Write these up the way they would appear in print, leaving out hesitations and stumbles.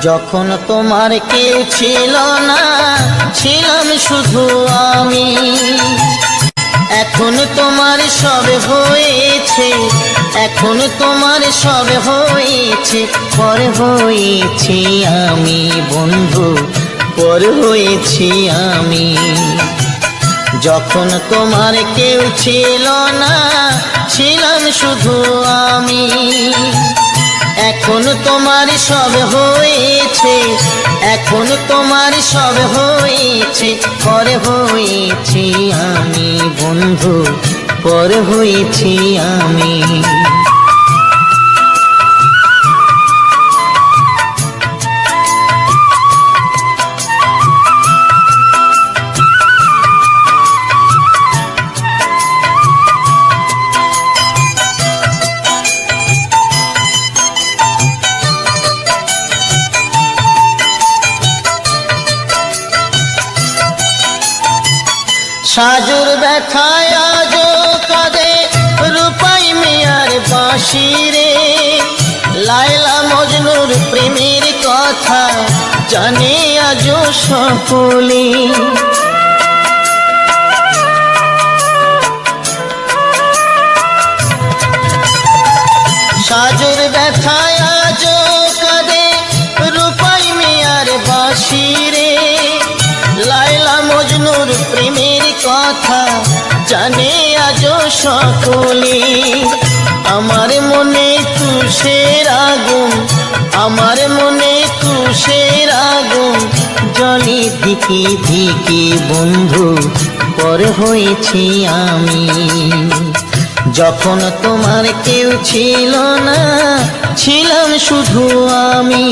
যখন তোমার কেউ ছিল না, ছিলাম শুধু আমি। এখন তোমার সব হয়েছে, এখন তোমার সব হয়েছে, পর হয়েছি আমি বন্ধু, পর হয়েছি আমি। যখন তোমার কেউ ছিল না, ছিলাম শুধু আমি। এখন তোমার সব হয়েছে, এখন তোমার সব হয়েছে, পর হয়েছি আমি বন্ধু, পর হয়েছি আমি। সাজুর ব্যথায় আজো কাঁদে রূপাই মিয়ার বাঁশি রে। লায়লা মজনুর প্রেমের কথা জানে আজো সকলে। সাজুর ব্যথায় আজো কাঁদে রূপাই মিয়ার বাঁশি রে। লায়লা মজনুর প্রেমের কথা জানে আজো সকলে। আমার মনে তুষের আগুন, আমার মনে তুষের আগুন জলে ধিকে ধিকে বন্ধু, পর হয়েছি আমি। যখন তোমার কেউ ছিল না, ছিলাম শুধু আমি।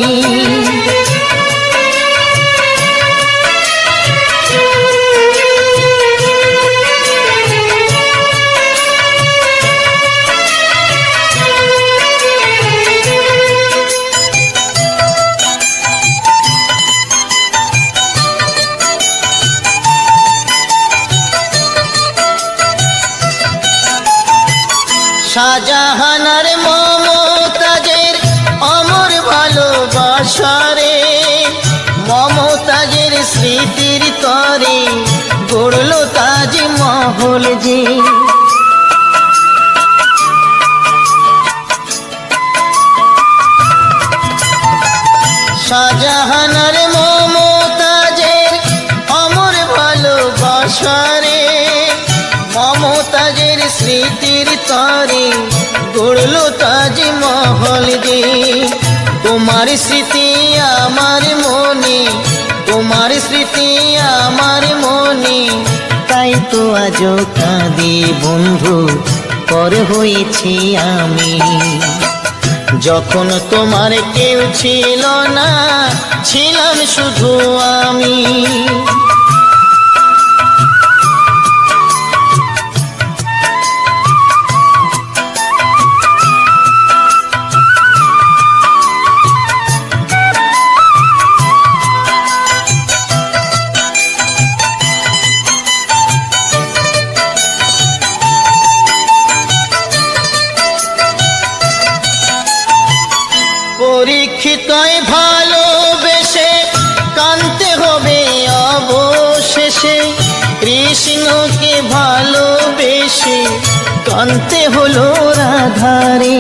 শাহজাহানার মমতাজের অমর ভালোবাসারে, মমতাজের স্মৃতির তরে গড়ল তাজমহল যে। শাহজাহানার মমতাজের অমর ভালোবাসারে, মমতাজের স্মৃতির তরে গড়ল তাজমহল যে। তোমার স্মৃতি আমার মনে, তোমার স্মৃতি আমার মনে, তাই তো আজও কাঁদি বন্ধু, পর হয়েছি আমি। যখন তোমার কেউ ছিল না, ছিলাম শুধু আমি। পরীক্ষিতয় ভালোবেসে কানতে হবে অবশেষে, কৃষ্ণকে ভালোবেসে কানতে হলো রাধারে।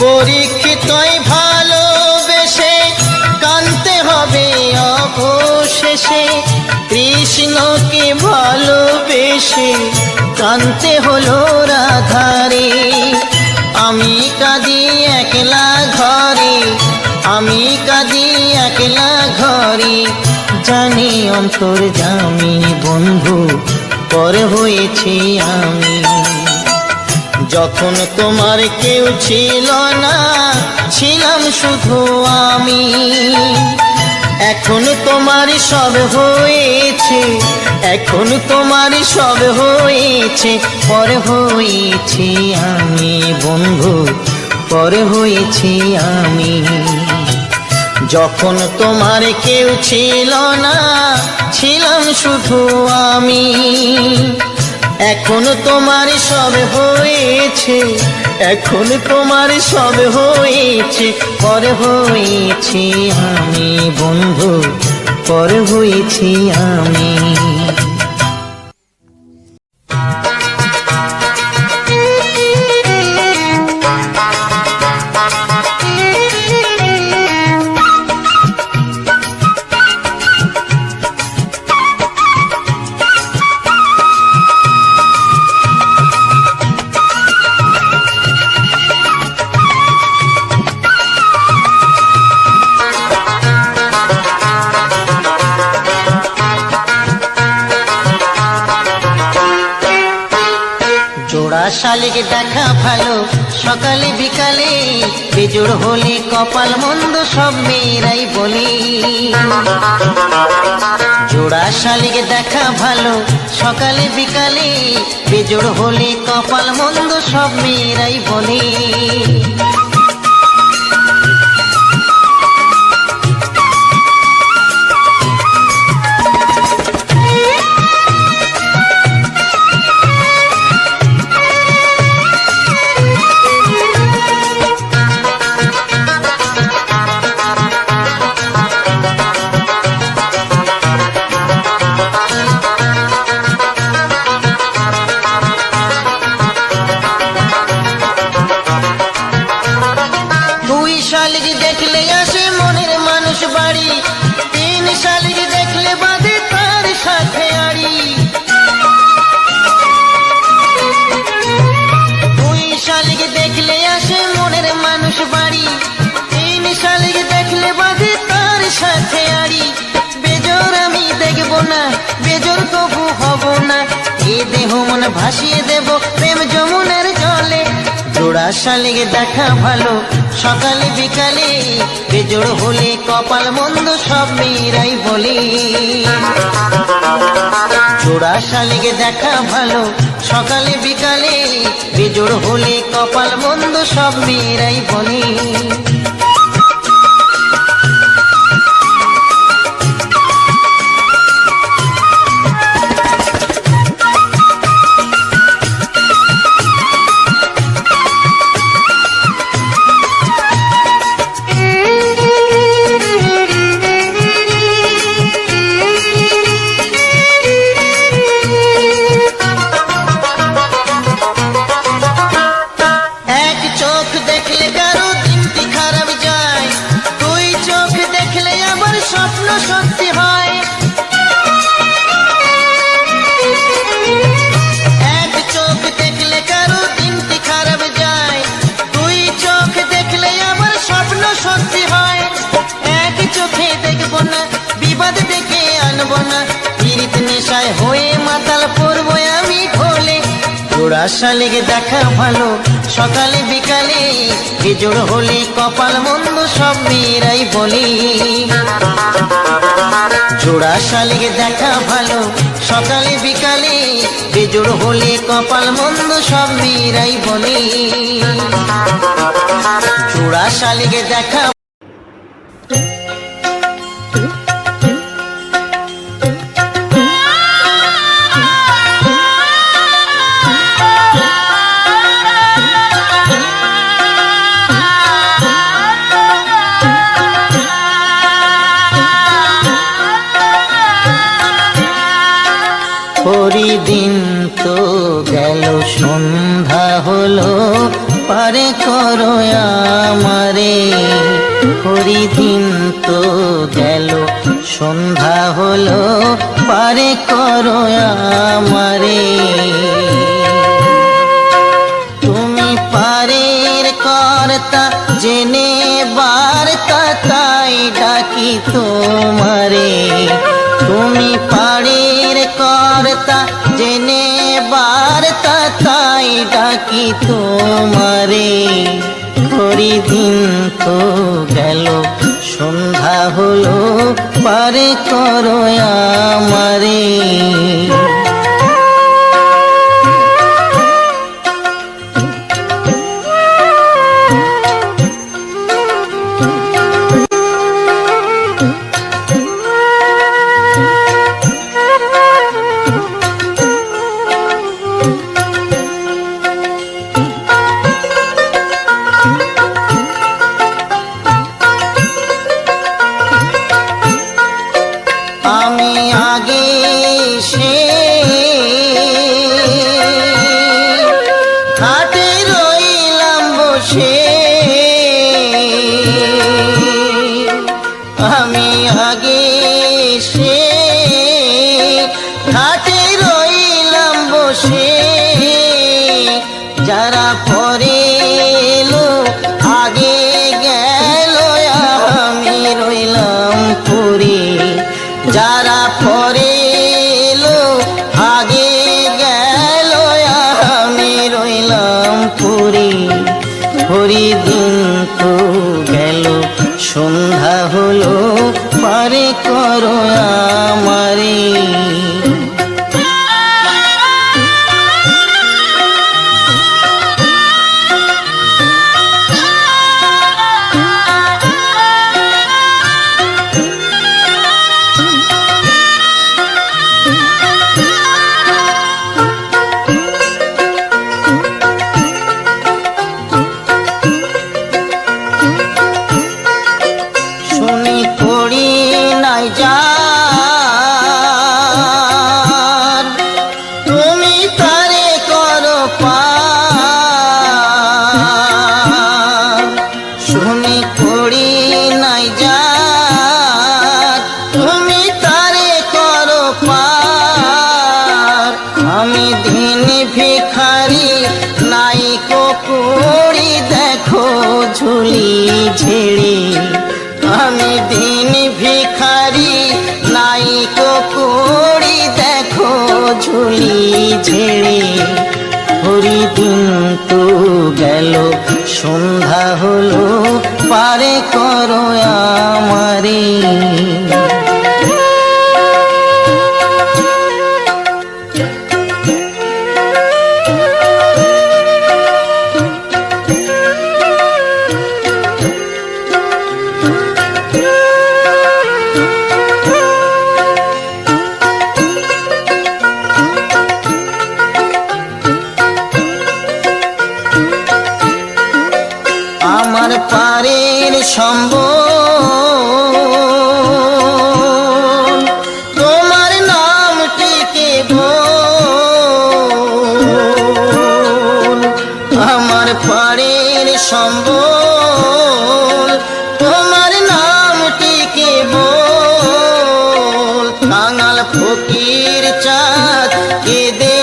পরীক্ষিতয় ভালোবেসে কানতে হবে অবশেষে, কৃষ্ণকে ভালোবেসে কানতে হলো রাধারে। আমি কাঁদি একলা ঘরে, আমি কাঁদি একলা ঘরে, জানি অন্তর্যামী বন্ধু, পর হয়েছি আমি। যখন তোমার কেউ ছিল না, ছিলাম শুধু আমি। এখন তোমার সব হয়েছে, এখন তোমার সব হয়েছে, পর হয়েছি আমি বন্ধু, পর হয়েছি আমি। যখন তোমার কেউ ছিল না, ছিলাম শুধু আমি। এখন তোমার সব হয়েছে, এখন তোমার সব হয়েছে, পর হয়েছি আমি বন্ধু, পর হয়েছি আমি। জোড়া শালিক দেখা ভালো সকালে বিকালে, বেজোড় হলে কপাল মন্দ সব মেয়েরাই বলে। জোড়া শালিক দেখা ভালো সকালে বিকালে, বেজোড় হলে কপাল মন্দ সব মেয়েরাই বলে। শালিক দেখলে আসে মনের মানুষ বাড়ি, তিন শালিক দেখলে বাঁধে তার সাথে আড়ি। দুই শালিক দেখলে আসে মনের মানুষ বাড়ি, তিন শালিক দেখলে বাঁধে তার সাথে আড়ি। বেজোর আমি দেখব না, বেজোর তবু হব না, এ দেহ মন ভাসিয়ে দেব প্রেম যমুনার জলে। জোড়া শালিক দেখা ভালো সকালে বিকালে, বেজোড় হলে কপাল মন্দ সব মেয়েরাই বলে। জোড়া শালিক দেখা ভালো সকালে বিকালে, বেজোড় হলে কপাল মন্দ সব মেয়েরাই বলে। স্বপ্ন সত্যি হয়, এক চোখ দেখলে কারো দিনটি খারাপ যায়, দুই চোখ দেখলে আবার স্বপ্ন সত্যি হয়। এক চোখে দেখব না, বিবাদ ডেকে আনব না, পীড়িত নেশায় হয়ে মাতাল পড়বো আমি ঢোলে। জোড়া শালিক দেখা ভালো সকালে বিকালে, বেজোড় হলে কপাল মন্দ সব মেয়েরাই বলে। জোড়া শালিক দেখা ভালো সকালে বিকালে, বেজোড় হলে কপাল মন্দ সব মেয়েরাই বলে। জোড়া শালিক দেখা দিন তো গেল সন্ধ্যা হলো, পারে করো আমারে। হরিদিন তো গেল সন্ধ্যা হলো, পারে করো আমারে। তুমি পারের কর্তা জেনে বার্তা, তাই ডাকি তোমারে। তুমি পারের কর্তা জেনে বার্তা, তাই ডাকি তোমারে। হরিদিন তো গেল সন্ধ্যা হলো, পারে করো আমারে। রইলাম বসে, যারা পরে এলো আগে গেল আমি রইলাম পড়ে, যারা পরে এলো আগে গেল আমি রইলাম পড়ে। হরি দিন তো গেল সন্ধ্যা হলো পারে করো আমারে। আমি দিন ভিখারি নাইকো কুড়ি দেখো ঝুলি ঝেড়ে, আমি দিন ভিখারি নাইকো কুড়ি দেখো ঝুলি ঝেড়ে। হরি দিন তো গেল সন্ধ্যা হলো পারে করো আমারে। আমার পারের সম্বল তোমার নামটিকে বল, আমার পারের সম্বল তোমার নামটিকে বল। কাঙাল ফকির চাঁদ কেঁদে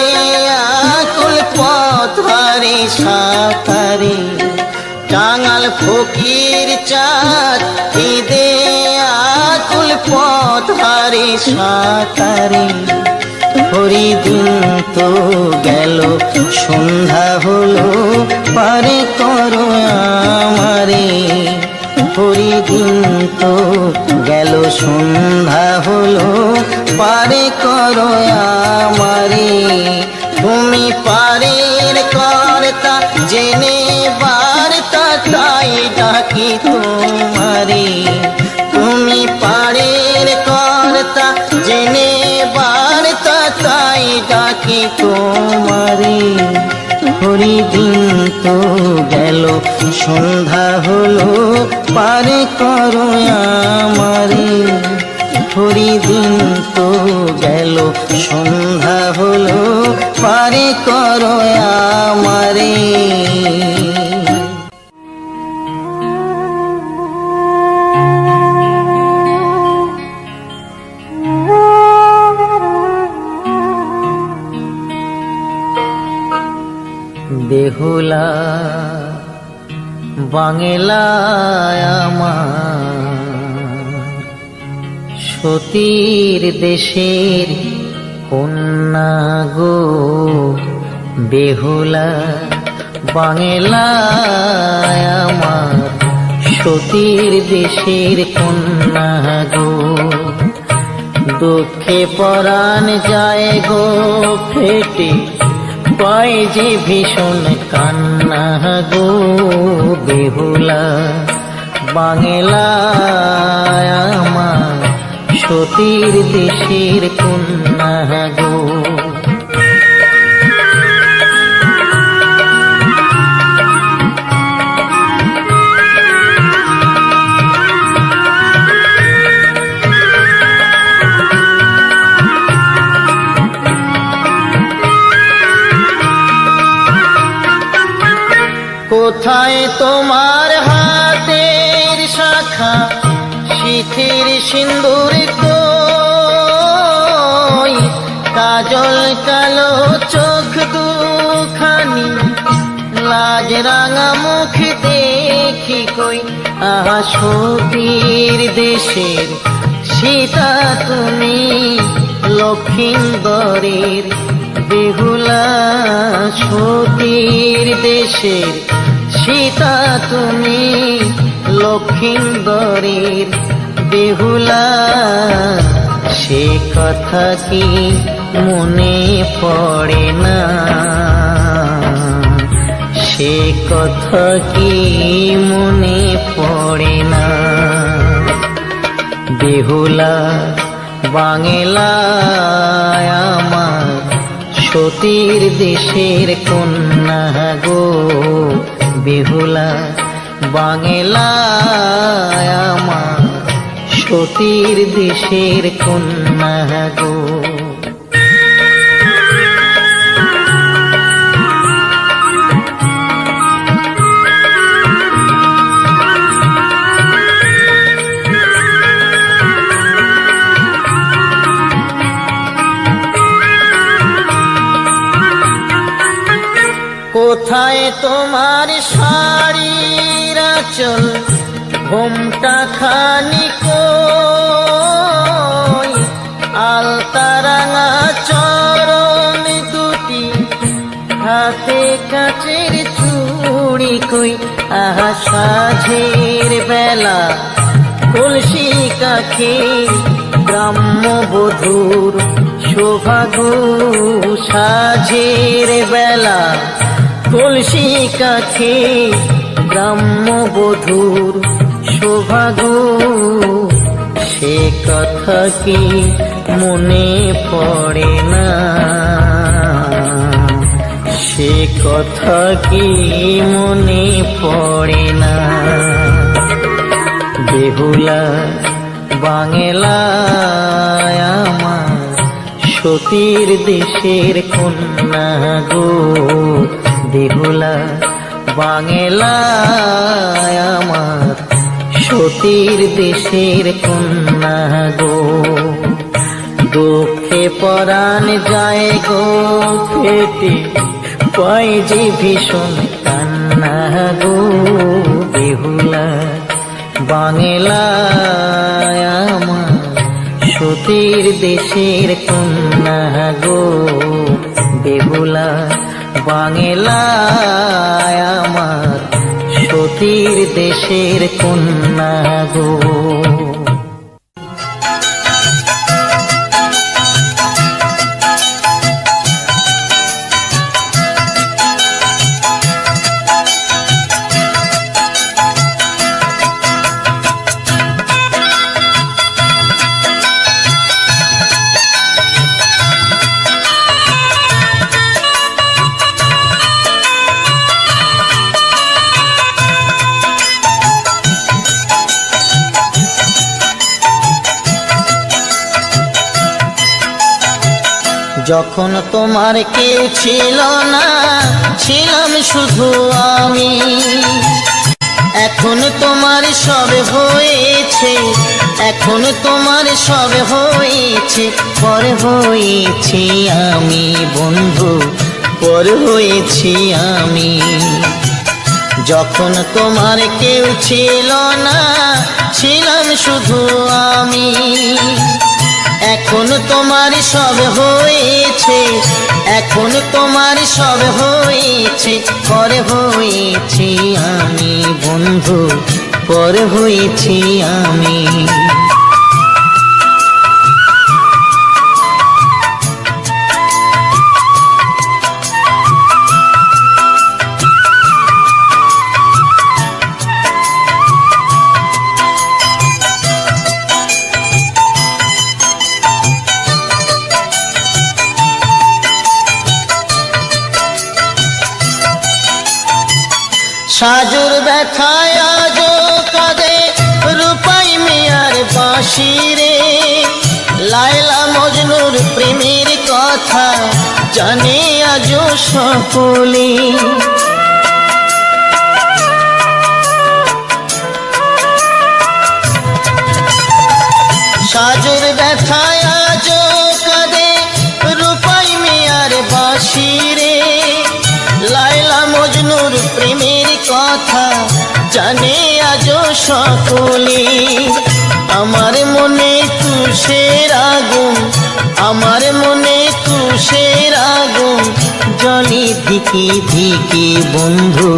আকুল পথহারে সাঁতারে, কাঙাল ফকির চাঁদ কেঁদে আকুল পথহারে সাঁতারে। হরি দিন তো গেল সন্ধ্যা হলো পারে করো আমারে। হরি দিন তো গেল সন্ধ্যা হলো পারে করো আমারে। তুমি পারের কর্তা জেনে বার্তা তাই ডাকি তোমারে, তুমি পারের কর্তা জেনে বার্তা তাই ডাকি তোমারে। হরি দিন তো গেল সন্ধ্যা হলো পারে করো আমারে। হরি দিন তো গেল সন্ধ্যা হলো পারে করো আমারে। বেহুলা বাংলায় আমার সতীর দেশের কন্যা গো, বেহুলা বাংলায় আমার সতীর দেশের কন্যা গো। দুঃখে পরাণ যায় গো ফেটে পায় যে ভীষণ কান্না গো, বেহুলা বাংলায় আমার সতীর দেশের কন্যা গো। কোথায় তোমার হাতের শাখা শিথির সিন্দুর কই, কাজল কালো চোখ দুখানি, লাজ রাঙা মুখ দেখি কই, আহা সতীর দেশের সীতা তুমি, লক্ষিন্দরের বেহুলা। সতীর দেশের সীতা তুমি, লক্ষিন্দরের বেহুলা। সে কথা কি মনে পড়ে না, সে কথা কি মনে পড়ে না। বেহুলা বাংলায় আমার সতীর দেশের কন্যা গো, বেহুলা বাংলায় আমার সতীর দেশের কন্যা গো। কোথায় তোমার শাড়ির আঁচল, ঘোমটা খানি কই, আলতা রাঙা চরণ দুটি, হাতে কাচের চুড়ি কই, আহা সাঝের বেলা কলসি কাখে, গ্রাম্য বধূর শোভাগো। সাঝের বেলা কলসি কাখে, গ্রাম্য বধূর শোভাগো। সে কথা কি মনে পড়ে না, সে কথা কি মনে পড়ে না। বেহুলা বাংলায় আমার সতীর দেশের কন্যা গো, বেহুলা বাংলায় আমার সতীর দেশের কন্যা গো। দুঃখে পরাণ যায় গো ফেটে, পাই যে ভীষণ কান্না গো, বেহুলা বাংলায় আমার সতীর দেশের কন্যা গো, বেহুলা বাংলায় আমার সতীর দেশের কন্যা গো। যখন তোমার কেউ ছিল না, ছিলাম শুধু আমি, এখন তোমার সব হয়েছে, এখন তোমার সব হয়েছে, পর হয়েছি আমি বন্ধু, পর হয়েছি আমি। যখন তোমার কেউ ছিল না, ছিলাম শুধু আমি, এখন তোমার সব হয়েছে, এখন তোমার সব হয়েছে, পর হয়েছি আমি বন্ধু, পর হয়েছি আমি। সাজুর ব্যথায় আজো কাঁদে রূপাই মিয়ার বাঁশি রে, লায়লা মজনুর প্রেমের কথা জানে আজো সকলে। সাজুর ব্যথায় আজো কাঁদে রূপাই পাখি রে, লায়লা মজনুর প্রেমের কথা জানে আজও সকলে। আমার মনে তুষের আগুন, আমার মনে তুষের আগুন জলে ধিকে ধিকে বন্ধু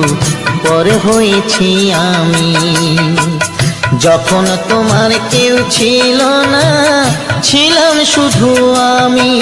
পর হয়েছি আমি। যখন তোমার কেউ ছিল না, ছিলাম শুধু আমি।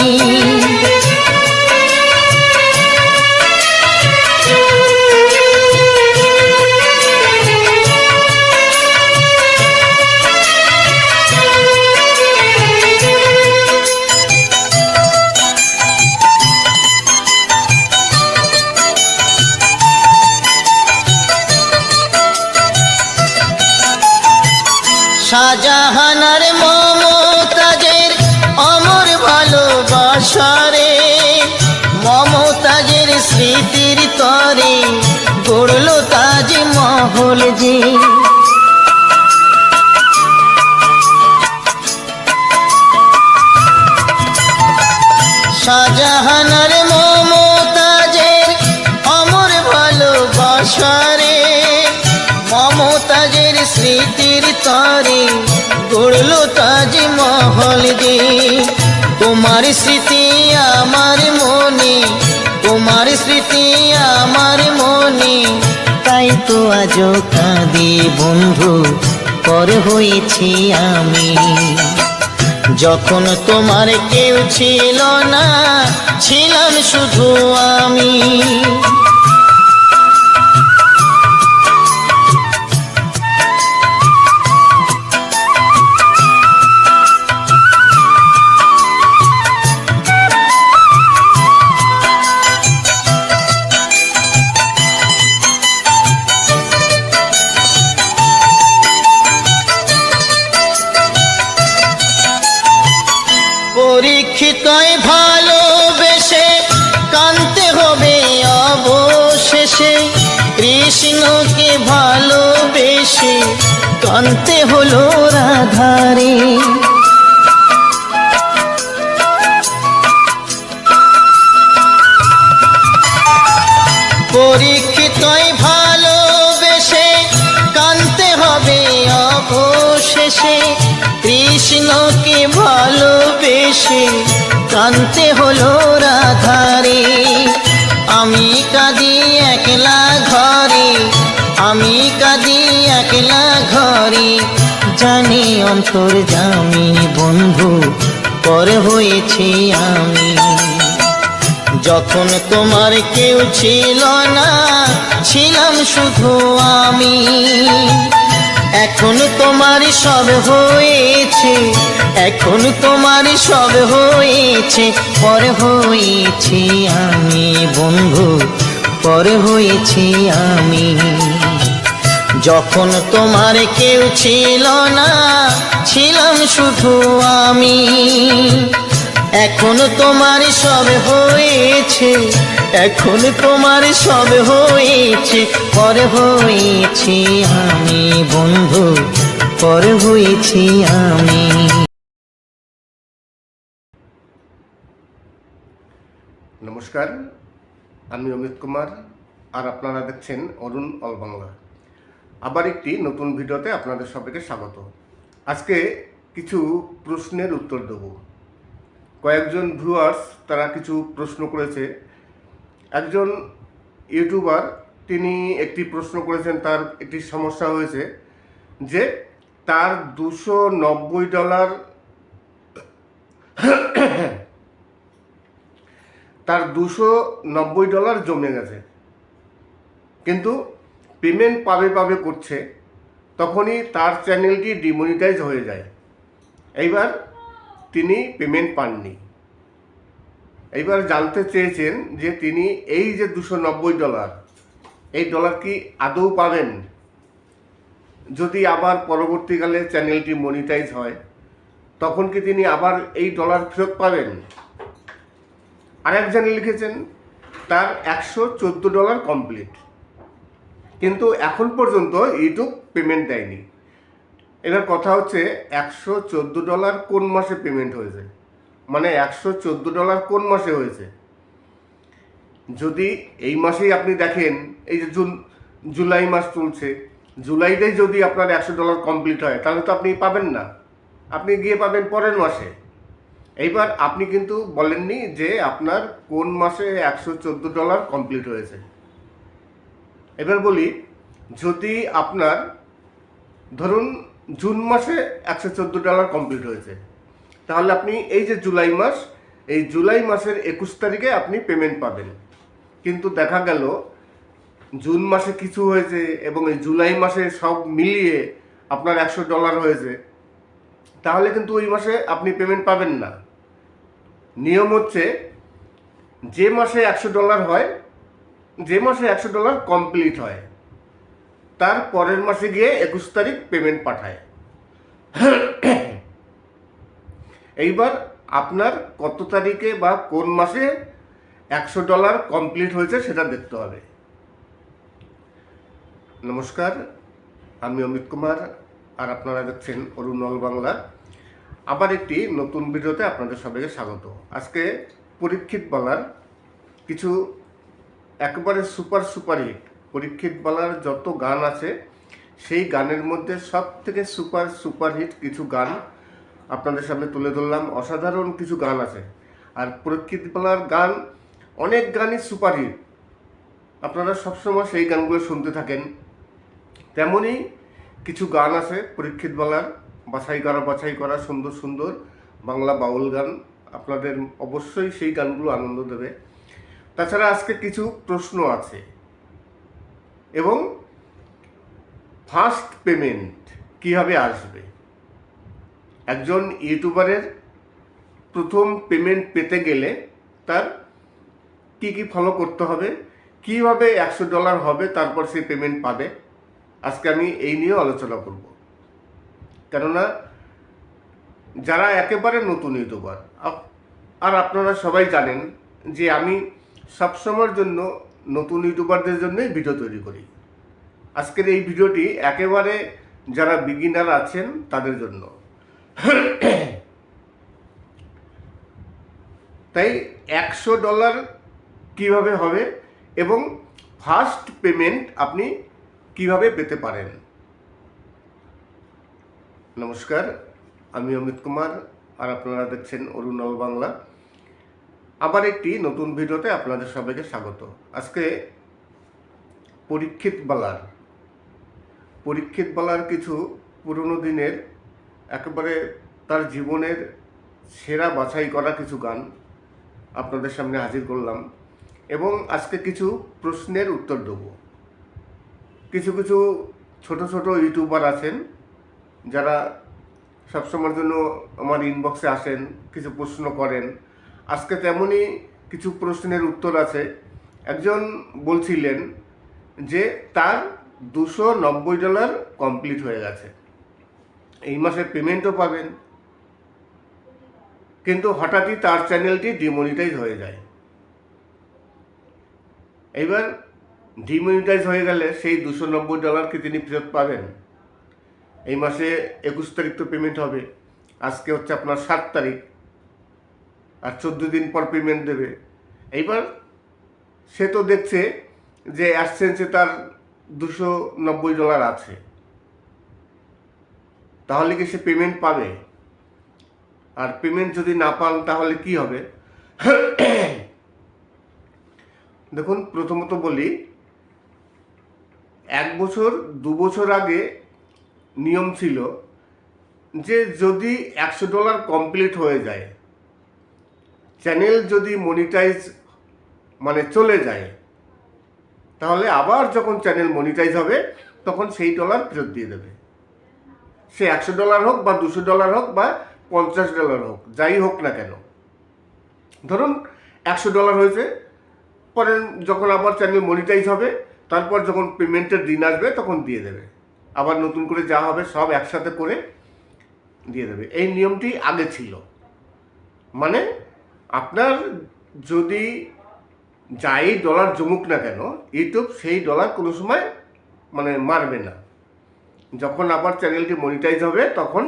শাহজাহান আর মমতাজের অমর ভালোবাসারে, মমতাজের স্মৃতির তরে গড়ল তাজমহল যে। শাহজাহান আর মমতাজের অমর ভালোবাসারে, মমতাজের স্মৃতির তরে গড়ল তাজমহল যে। তোমার স্মৃতি আমার মনে, তোমার স্মৃতি আমার মনে, তাই তো আজও কাঁদি বন্ধু পর হয়েছি আমি। যখন তোমার কেউ ছিল না, ছিলাম শুধু আমি। পরীক্ষিতই ভালোবেসে কানতে হবে অবশেষে, কৃষ্ণকে ভালোবেসে কানতে হলো রাধারে। পরীক্ষিতই ভালোবেসে কানতে হবে অবশেষে, কৃষ্ণকে ভালোবেসে কানতে হলো রাধারে। আমি কাঁদি একলা ঘরে, আমি কাঁদি একলা ঘরে, জানি অন্তর্যামী বন্ধু পর হয়েছি আমি। যখন তোমার কেউ ছিল না, ছিলাম শুধু আমি। এখন তোমার সব হয়েছে, এখন তোমার সব হয়েছে, পর হয়েছি আমি বন্ধু, পর হয়েছি আমি। যখন তোমার কেউ ছিল না, ছিলাম শুধু আমি। এখন তোমার সব হয়েছে, এখন তোমার সব হয়েছে, পর হয়েছি আমি বন্ধু, পর হয়েছি আমি। নমস্কার, আমি অমিত কুমার, আর আপনারা দেখছেন অরুণ অল বাংলা। আবার একটি নতুন ভিডিওতে আপনাদের সবাইকে স্বাগত। আজকে কিছু প্রশ্নের উত্তর দেব। কয়েকজন ভিউয়ার্স তারা কিছু প্রশ্ন করেছে। একজন ইউটিউবার তিনি একটি প্রশ্ন করেছেন, তার একটি সমস্যা হয়েছে যে তার $290 তার $290 জমে গেছে, কিন্তু পেমেন্ট পাবে পাবে করছে, তখনই তার চ্যানেলটি ডিমনিটাইজ হয়ে যায়। এইবার তিনি পেমেন্ট পাননি। এইবার জানতে চেয়েছেন যে তিনি এই যে $290, এই ডলার কি আদৌ পাবেন? যদি আবার পরবর্তীকালে চ্যানেলটি মনিটাইজ হয়, তখন কি তিনি আবার এই ডলার ফেরত পাবেন? আরেকজন লিখেছেন তার $114 কমপ্লিট, কিন্তু এখন পর্যন্ত ইউটিউব পেমেন্ট দেয়নি। এবার কথা হচ্ছে $114 কোন মাসে পেমেন্ট হয়েছে, মানে $114 কোন মাসে হয়েছে? যদি এই মাসেই আপনি দেখেন, এই যে জুলাই মাস চলছে, জুলাইতেই যদি আপনার $100 কমপ্লিট হয় তাহলে তো আপনি পাবেন না, আপনি গিয়ে পাবেন পরের মাসে। এইবার আপনি কিন্তু বলেননি যে আপনার কোন মাসে $114 কমপ্লিট হয়েছে। এবার বলি, যদি আপনার ধরুন জুন মাসে $114 কমপ্লিট হয়েছে, তাহলে আপনি এই যে জুলাই মাস, এই জুলাই মাসের 21 তারিখে আপনি পেমেন্ট পাবেন। কিন্তু দেখা গেল জুন মাসে কিছু হয়েছে এবং এই জুলাই মাসে সব মিলিয়ে আপনার $100 হয়েছে, তাহলে কিন্তু ওই মাসে আপনি পেমেন্ট পাবেন না। নিয়ম হচ্ছে, যে মাসে $100 হয়, যে মাসে $100 কমপ্লিট হয়, তার পরের মাসে গিয়ে 21 তারিখ পেমেন্ট পাঠায়। এইবার আপনার কত তারিখে বা কোন মাসে $100 কমপ্লিট হয়েছে সেটা দেখতে হবে। নমস্কার, আমি অমিত কুমার, আর আপনারা দেখছেন অরুণল বাংলা। আবার একটি নতুন ভিডিওতে আপনাদের সবাইকে স্বাগত। আজকে পরীক্ষিত বালার কিছু একেবারে সুপার হিট, পরীক্ষিত বালার যত গান আছে সেই গানের মধ্যে সব থেকে সুপার হিট কিছু গান আপনাদের সামনে তুলে ধরলাম। অসাধারণ কিছু গান আছে, আর পরীক্ষিত বালার গান অনেক গানই সুপারহিট, আপনারা সবসময় সেই গানগুলো শুনতে থাকেন। তেমনই কিছু গান আছে পরীক্ষিত বালার, বাছাই করা সুন্দর সুন্দর বাংলা বাউল গান, আপনাদের অবশ্যই সেই গানগুলো আনন্দ দেবে। তাছাড়া আজকে কিছু প্রশ্ন আছে, এবং ফার্স্ট পেমেন্ট কীভাবে আসবে, একজন ইউটিউবারের প্রথম পেমেন্ট পেতে গেলে তার কি কি ফলো করতে হবে, কিভাবে $100 হবে তারপর সে পেমেন্ট পাবে, আজকে আমি এই নিয়ে আলোচনা করব। কেননা যারা একেবারে নতুন ইউটিউবার, আর আপনারা সবাই জানেন যে আমি সবসময়ের জন্য নতুন ইউটিউবারদের জন্যই ভিডিও তৈরি করি। আজকের এই ভিডিওটি একেবারে যারা বিগিনার আছেন তাদের জন্য। তাই $100 কিভাবে হবে এবং ফার্স্ট পেমেন্ট আপনি কিভাবে পেতে পারেন। নমস্কার, আমি অমিত কুমার, আর আপনারা দেখছেন অরুণল বাংলা। আবার একটি নতুন ভিডিওতে আপনাদের সবাইকে স্বাগত। আজকে পরীক্ষিত বালার কিছু পুরনো দিনের একেবারে তার জীবনের সেরা বাছাই করা কিছু গান আপনাদের সামনে হাজির করলাম, এবং আজকে কিছু প্রশ্নের উত্তর দেব। কিছু ছোট ইউটিউবার আছেন যারা সবসময়ের জন্য আমার ইনবক্সে আসেন, কিছু প্রশ্ন করেন। আজকে তেমনই কিছু প্রশ্নের উত্তর আছে। একজন বলছিলেন যে তার $290 কমপ্লিট হয়ে গেছে, এই মাসে পেমেন্টও পাবেন, কিন্তু হঠাৎই তার চ্যানেলটি ডিমনিটাইজ হয়ে যায়। এইবার ডিমনিটাইজ হয়ে গেলে সেই $290 কি তিনি ফেরত পাবেন? এই মাসে 21 তারিখ তো পেমেন্ট হবে, আজকে হচ্ছে আপনার 7 তারিখ, আর 14 দিন পর পেমেন্ট দেবে। এইবার সে তো দেখছে যে অ্যাডসেন্সে তার $290 আছে, তাহলে কি সে পেমেন্ট পাবে? আর পেমেন্ট যদি না পান তাহলে কি হবে? দেখুন, প্রথমত বলি, 1 বছর 2 বছর আগে নিয়ম ছিল যে যদি $100 কমপ্লিট হয়ে যায়, চ্যানেল যদি মনিটাইজ মানে চলে যায়, তাহলে আবার যখন চ্যানেল মনিটাইজ হবে তখন সেই ডলার ফেরত দিয়ে দেবে। সে $100 হোক বা $200 হোক বা $50 হোক, যাই হোক না কেন। ধরুন $100 হয়েছে, পরে যখন আবার চ্যানেল মনিটাইজ হবে, তারপর যখন পেমেন্টের দিন আসবে তখন দিয়ে দেবে, আবার নতুন করে যা হবে সব একসাথে করে দিয়ে দেবে। এই নিয়মটি আগে ছিল। মানে আপনার যদি যাই ডলার জমুক না কেন, ইউটিউব সেই ডলার কোনো সময় মানে মারবে না। যখন আবার চ্যানেলটি মনিটাইজ হবে তখন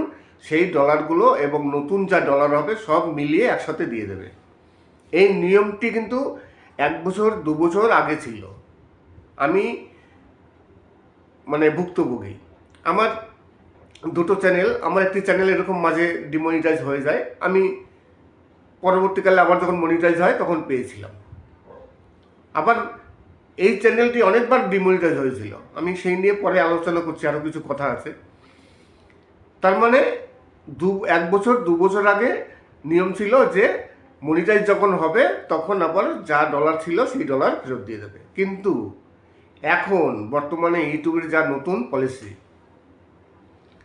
সেই ডলারগুলো এবং নতুন যা ডলার হবে সব মিলিয়ে একসাথে দিয়ে দেবে। এই নিয়মটি কিন্তু 1 বছর 2 বছর আগে ছিল। আমি মানে ভুক্তভোগী। আমার দুটো চ্যানেল, আমার একটি চ্যানেল এরকম মাঝে ডিমনিটাইজ হয়ে যায়, আমি পরবর্তীকালে আবার যখন মনিটাইজ হয় তখন পেয়েছিলাম। আবার এই চ্যানেলটি অনেকবার ডিমনিটাইজ হয়েছিল, আমি সেই নিয়ে পরে আলোচনা করছি, আরও কিছু কথা আছে। তার মানে 1 বছর 2 বছর আগে নিয়ম ছিল যে মনিটাইজ যখন হবে তখন আবার যা ডলার ছিল সেই ডলার ফেরত দিয়ে দেবে। কিন্তু এখন বর্তমানে ইউটিউবের যা নতুন পলিসি,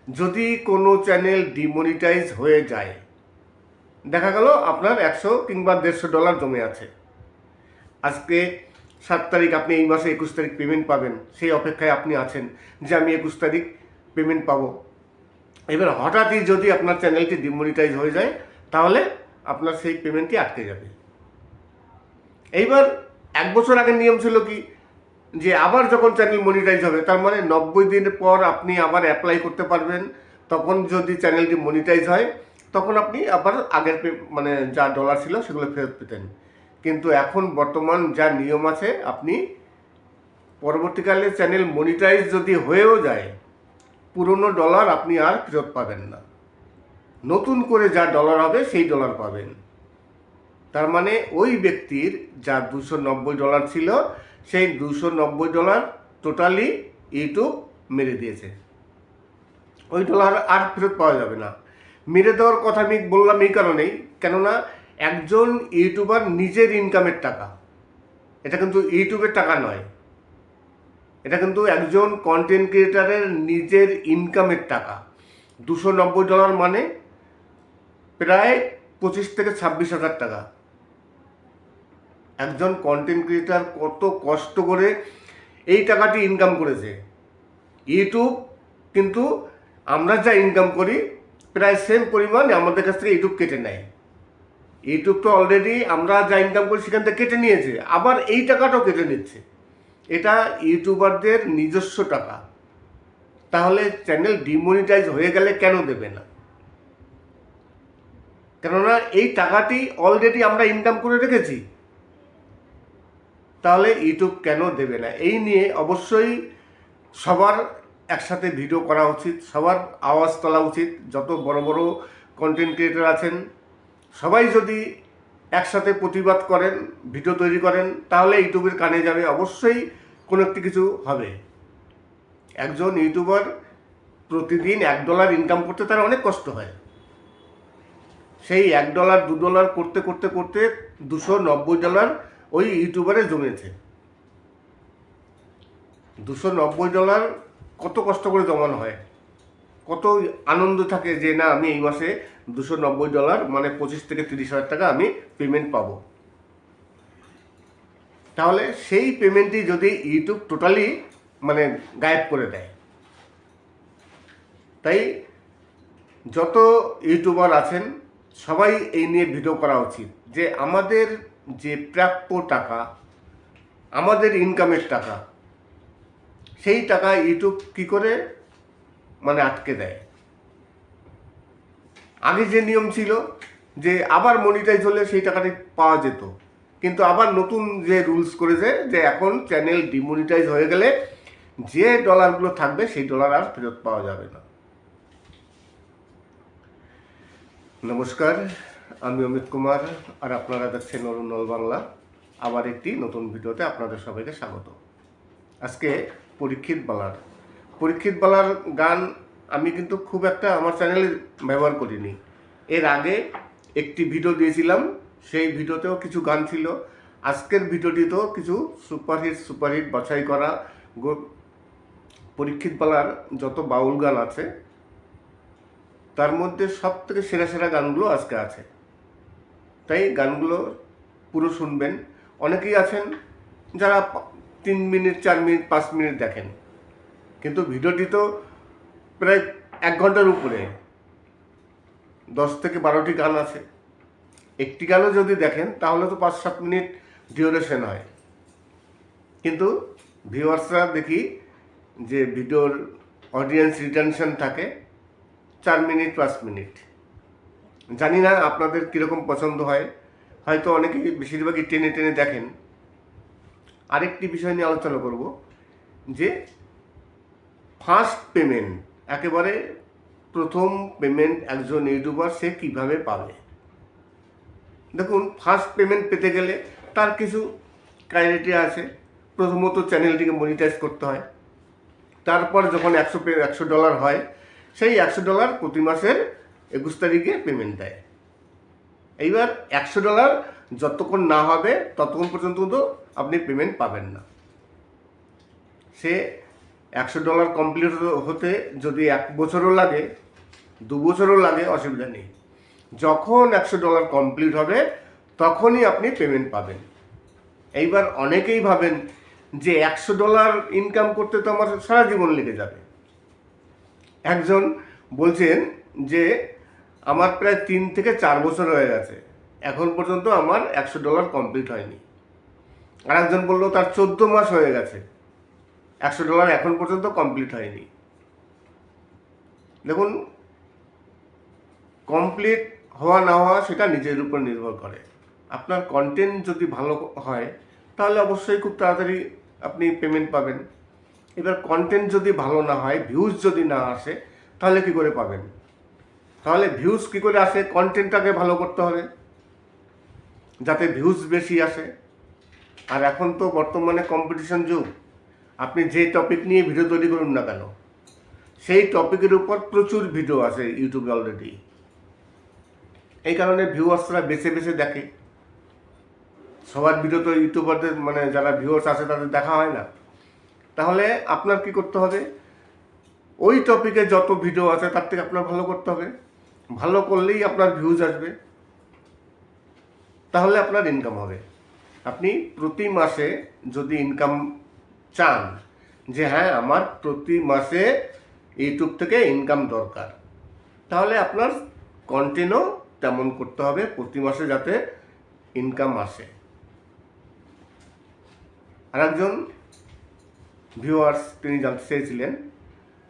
যদি কোনো চ্যানেল ডিমনিটাইজ হয়ে যায়, দেখা গেল আপনার 100 কিংবা 150 ডলার জমে আছে, আজকে 7 তারিখ, আপনি এই মাসে 21 তারিখ পেমেন্ট পাবেন, সেই অপেক্ষায় আপনি আছেন যে আমি 21 তারিখ পেমেন্ট পাবো। এবার হঠাৎই যদি আপনার চ্যানেলটি ডিমনিটাইজ হয়ে যায়, তাহলে আপনার সেই পেমেন্টটি আটকে যাবে। এইবার 1 বছর আগের নিয়ম ছিল কি, যে আবার যখন চ্যানেল মনিটাইজ হবে, তার মানে 90 দিন পর আপনি আবার অ্যাপ্লাই করতে পারবেন, তখন যদি চ্যানেলটি মনিটাইজ হয় তখন আপনি আবার আগের মানে যা ডলার ছিল সেগুলো ফেরত পেতেন। কিন্তু এখন বর্তমান যা নিয়ম আছে, আপনি পরবর্তীকালে চ্যানেল মনিটাইজ যদি হয়েও যায়, পুরনো ডলার আপনি আর ফেরত পাবেন না, নতুন করে যা ডলার হবে সেই ডলার পাবেন। তার মানে ওই ব্যক্তির যা 290 ডলার ছিল, সেই 290 ডলার টোটালি ইউটিউব মেরে দিয়েছে, ওই ডলার আর ফেরত পাওয়া যাবে না। মেরে দেওয়ার কথা আমি বললাম এই কারণেই, কেননা একজন ইউটিউবার নিজের ইনকামের টাকা, এটা কিন্তু ইউটিউবের টাকা নয়, এটা কিন্তু একজন কন্টেন্ট ক্রিয়েটারের নিজের ইনকামের টাকা। 290 ডলার মানে প্রায় 25 থেকে 26 হাজার টাকা। একজন কন্টেন্ট ক্রিয়েটার কত কষ্ট করে এই টাকাটি ইনকাম করেছে। ইউটিউব কিন্তু আমরা যা ইনকাম করি প্রায় সেম পরিমাণ আমাদের কাছ থেকে ইউটিউব কেটে নেয়। ইউটিউব তো অলরেডি আমরা যা ইনকাম করি সেখান থেকে কেটে নিয়েছে, আবার এই টাকাটাও কেটে নিচ্ছে। এটা ইউটিউবারদের নিজস্ব টাকা। তাহলে চ্যানেল ডিমনিটাইজ হয়ে গেলে কেন দেবে না? কেননা এই টাকাটি অলরেডি আমরা ইনকাম করে রেখেছি, তাহলে ইউটিউব কেন দেবে না? এই নিয়ে অবশ্যই সবার একসাথে ভিডিও করা উচিত, সবার আওয়াজ তোলা উচিত। যত বড় বড় কন্টেন্ট ক্রিয়েটর আছেন সবাই যদি একসাথে প্রতিবাদ করেন, ভিডিও তৈরি করেন, তাহলে ইউটিউবের কানে যাবে, অবশ্যই কোনো একটি কিছু হবে। একজন ইউটিউবার প্রতিদিন $1 ইনকাম করতে তার অনেক কষ্ট হয়। সেই $1 $2 করতে করতে করতে 290 ডলার ওই ইউটিউবারে জমেছে। 290 ডলার কত কষ্ট করে জমানো হয়, কত আনন্দ থাকে যে না আমি এই মাসে 290 ডলার মানে 25 থেকে 30 হাজার টাকা আমি পেমেন্ট পাবো। তাহলে সেই পেমেন্টটি যদি ইউটিউব টোটালি মানে গায়েব করে দেয়, তাই যত ইউটিউবার আছেন সবাই এই নিয়ে ভিডিও করা উচিত যে আমাদের যে প্রাপ্য টাকা, আমাদের ইনকামের টাকা, সেই টাকা ইউটিউব কী করে মানে আটকে দেয়। আগে যে নিয়ম ছিল যে আবার মনিটাইজ হলে সেই টাকাটি পাওয়া যেত, কিন্তু আবার নতুন যে রুলস করেছে যে এখন চ্যানেল ডিমনিটাইজ হয়ে গেলে যে ডলারগুলো থাকবে সেই ডলার আর ফেরত পাওয়া যাবে না। নমস্কার, আমি অমিত কুমার, আর আপনারা দেখছেন অরুণল বাংলা। আবার একটি নতুন ভিডিওতে আপনাদের সবাইকে স্বাগত। আজকে পরীক্ষিত বালার গান আমি কিন্তু খুব একটা আমার চ্যানেলে ব্যবহার করিনি। এর আগে একটি ভিডিও দিয়েছিলাম, সেই ভিডিওতেও কিছু গান ছিল। আজকের ভিডিওটিতেও কিছু সুপারহিট বাছাই করা পরীক্ষিত বালার যত বাউল গান আছে তার মধ্যে সব থেকে সেরা সেরা গানগুলো আজকে আছে। তাই গানগুলো পুরো শুনবেন। অনেকেই আছেন যারা 3 মিনিট 4 মিনিট 5 মিনিট দেখেন, কিন্তু ভিডিওটি তো প্রায় 1 ঘন্টার উপরে, 10 থেকে 12টি গান আছে। একটি গানও যদি দেখেন তাহলে তো 5-7 মিনিট ডিউরেশন হয়, কিন্তু ভিউয়ার্সরা দেখি যে ভিডিওর অডিয়েন্স রিটেনশন থাকে 4 মিনিট 5 মিনিট। জানি না আপনাদের কীরকম পছন্দ হয়, হয়তো অনেকেই বেশিরভাগই টেনে টেনে দেখেন, আরেকটি বিষয় নিয়ে আলোচনা করব যে ফার্স্ট পেমেন্ট, একেবারে প্রথম পেমেন্ট একজন ইউটিউবার সে কীভাবে পাবে। দেখুন, ফার্স্ট পেমেন্ট পেতে গেলে তার কিছু ক্রাইটেরিয়া আছে। প্রথমত চ্যানেলটিকে মনিটাইজ করতে হয়, তারপর যখন $100 হয় সেই $100 প্রতি মাসের 21 তারিখে পেমেন্ট দেয়। এইবার $100 যতক্ষণ না হবে ততক্ষণ পর্যন্ত তো আপনি পেমেন্ট পাবেন না। সে $100 কমপ্লিট হতে যদি 1 বছরও লাগে, 2 বছরও লাগে, অসুবিধা নেই। যখন $100 কমপ্লিট হবে তখনই আপনি পেমেন্ট পাবেন। এইবার অনেকেই ভাবেন যে $100 ইনকাম করতে তো আমার সারা জীবন লেগে যাবে। একজন বলছেন যে আমার প্রায় 3 থেকে 4 বছর হয়ে গেছে, এখন পর্যন্ত আমার $100 কমপ্লিট হয়নি। আর একজন বললো তার 14 মাস হয়ে গেছে, $100 এখন পর্যন্ত কমপ্লিট হয়নি। দেখুন, কমপ্লিট হওয়া না হওয়া সেটা নিজের উপর নির্ভর করে। আপনার কন্টেন্ট যদি ভালো হয় তাহলে অবশ্যই খুব তাড়াতাড়ি আপনি পেমেন্ট পাবেন। এবার কন্টেন্ট যদি ভালো না হয়, ভিউজ যদি না আসে, তাহলে কি করে পাবেন? তাহলে ভিউজ কি করে আসে? কন্টেন্টটাকে ভালো করতে হবে যাতে ভিউজ বেশি আসে। আর এখন তো বর্তমানে কম্পিটিশন যুগ, আপনি যে টপিক নিয়ে ভিডিও তৈরি করুন না কেন, সেই টপিকের উপর প্রচুর ভিডিও আছে ইউটিউবে অলরেডি। এই কারণে ভিউয়ার্সরা বেছে বেছে দেখে। সবার ভিডিও তো ইউটিউবারদের মানে যারা ভিউয়ার্স আছে তাদের দেখা হয় না। তাহলে আপনার কি করতে হবে? ওই টপিকে যত ভিডিও আছে তার থেকে আপনার ভালো করতে হবে। ভালো করলেই আপনার ভিউজ আসবে, তাহলে আপনার ইনকাম হবে। আপনি প্রতি মাসে যদি ইনকাম চান, যে হ্যাঁ আমার প্রতি মাসে ইউটিউব থেকে ইনকাম দরকার, তাহলে আপনার কন্টিনিউ তেমন করতে হবে প্রতি মাসে যাতে ইনকাম আসে। আর একজন ভিউয়ার্স তিনি জানতে চেয়েছিলেন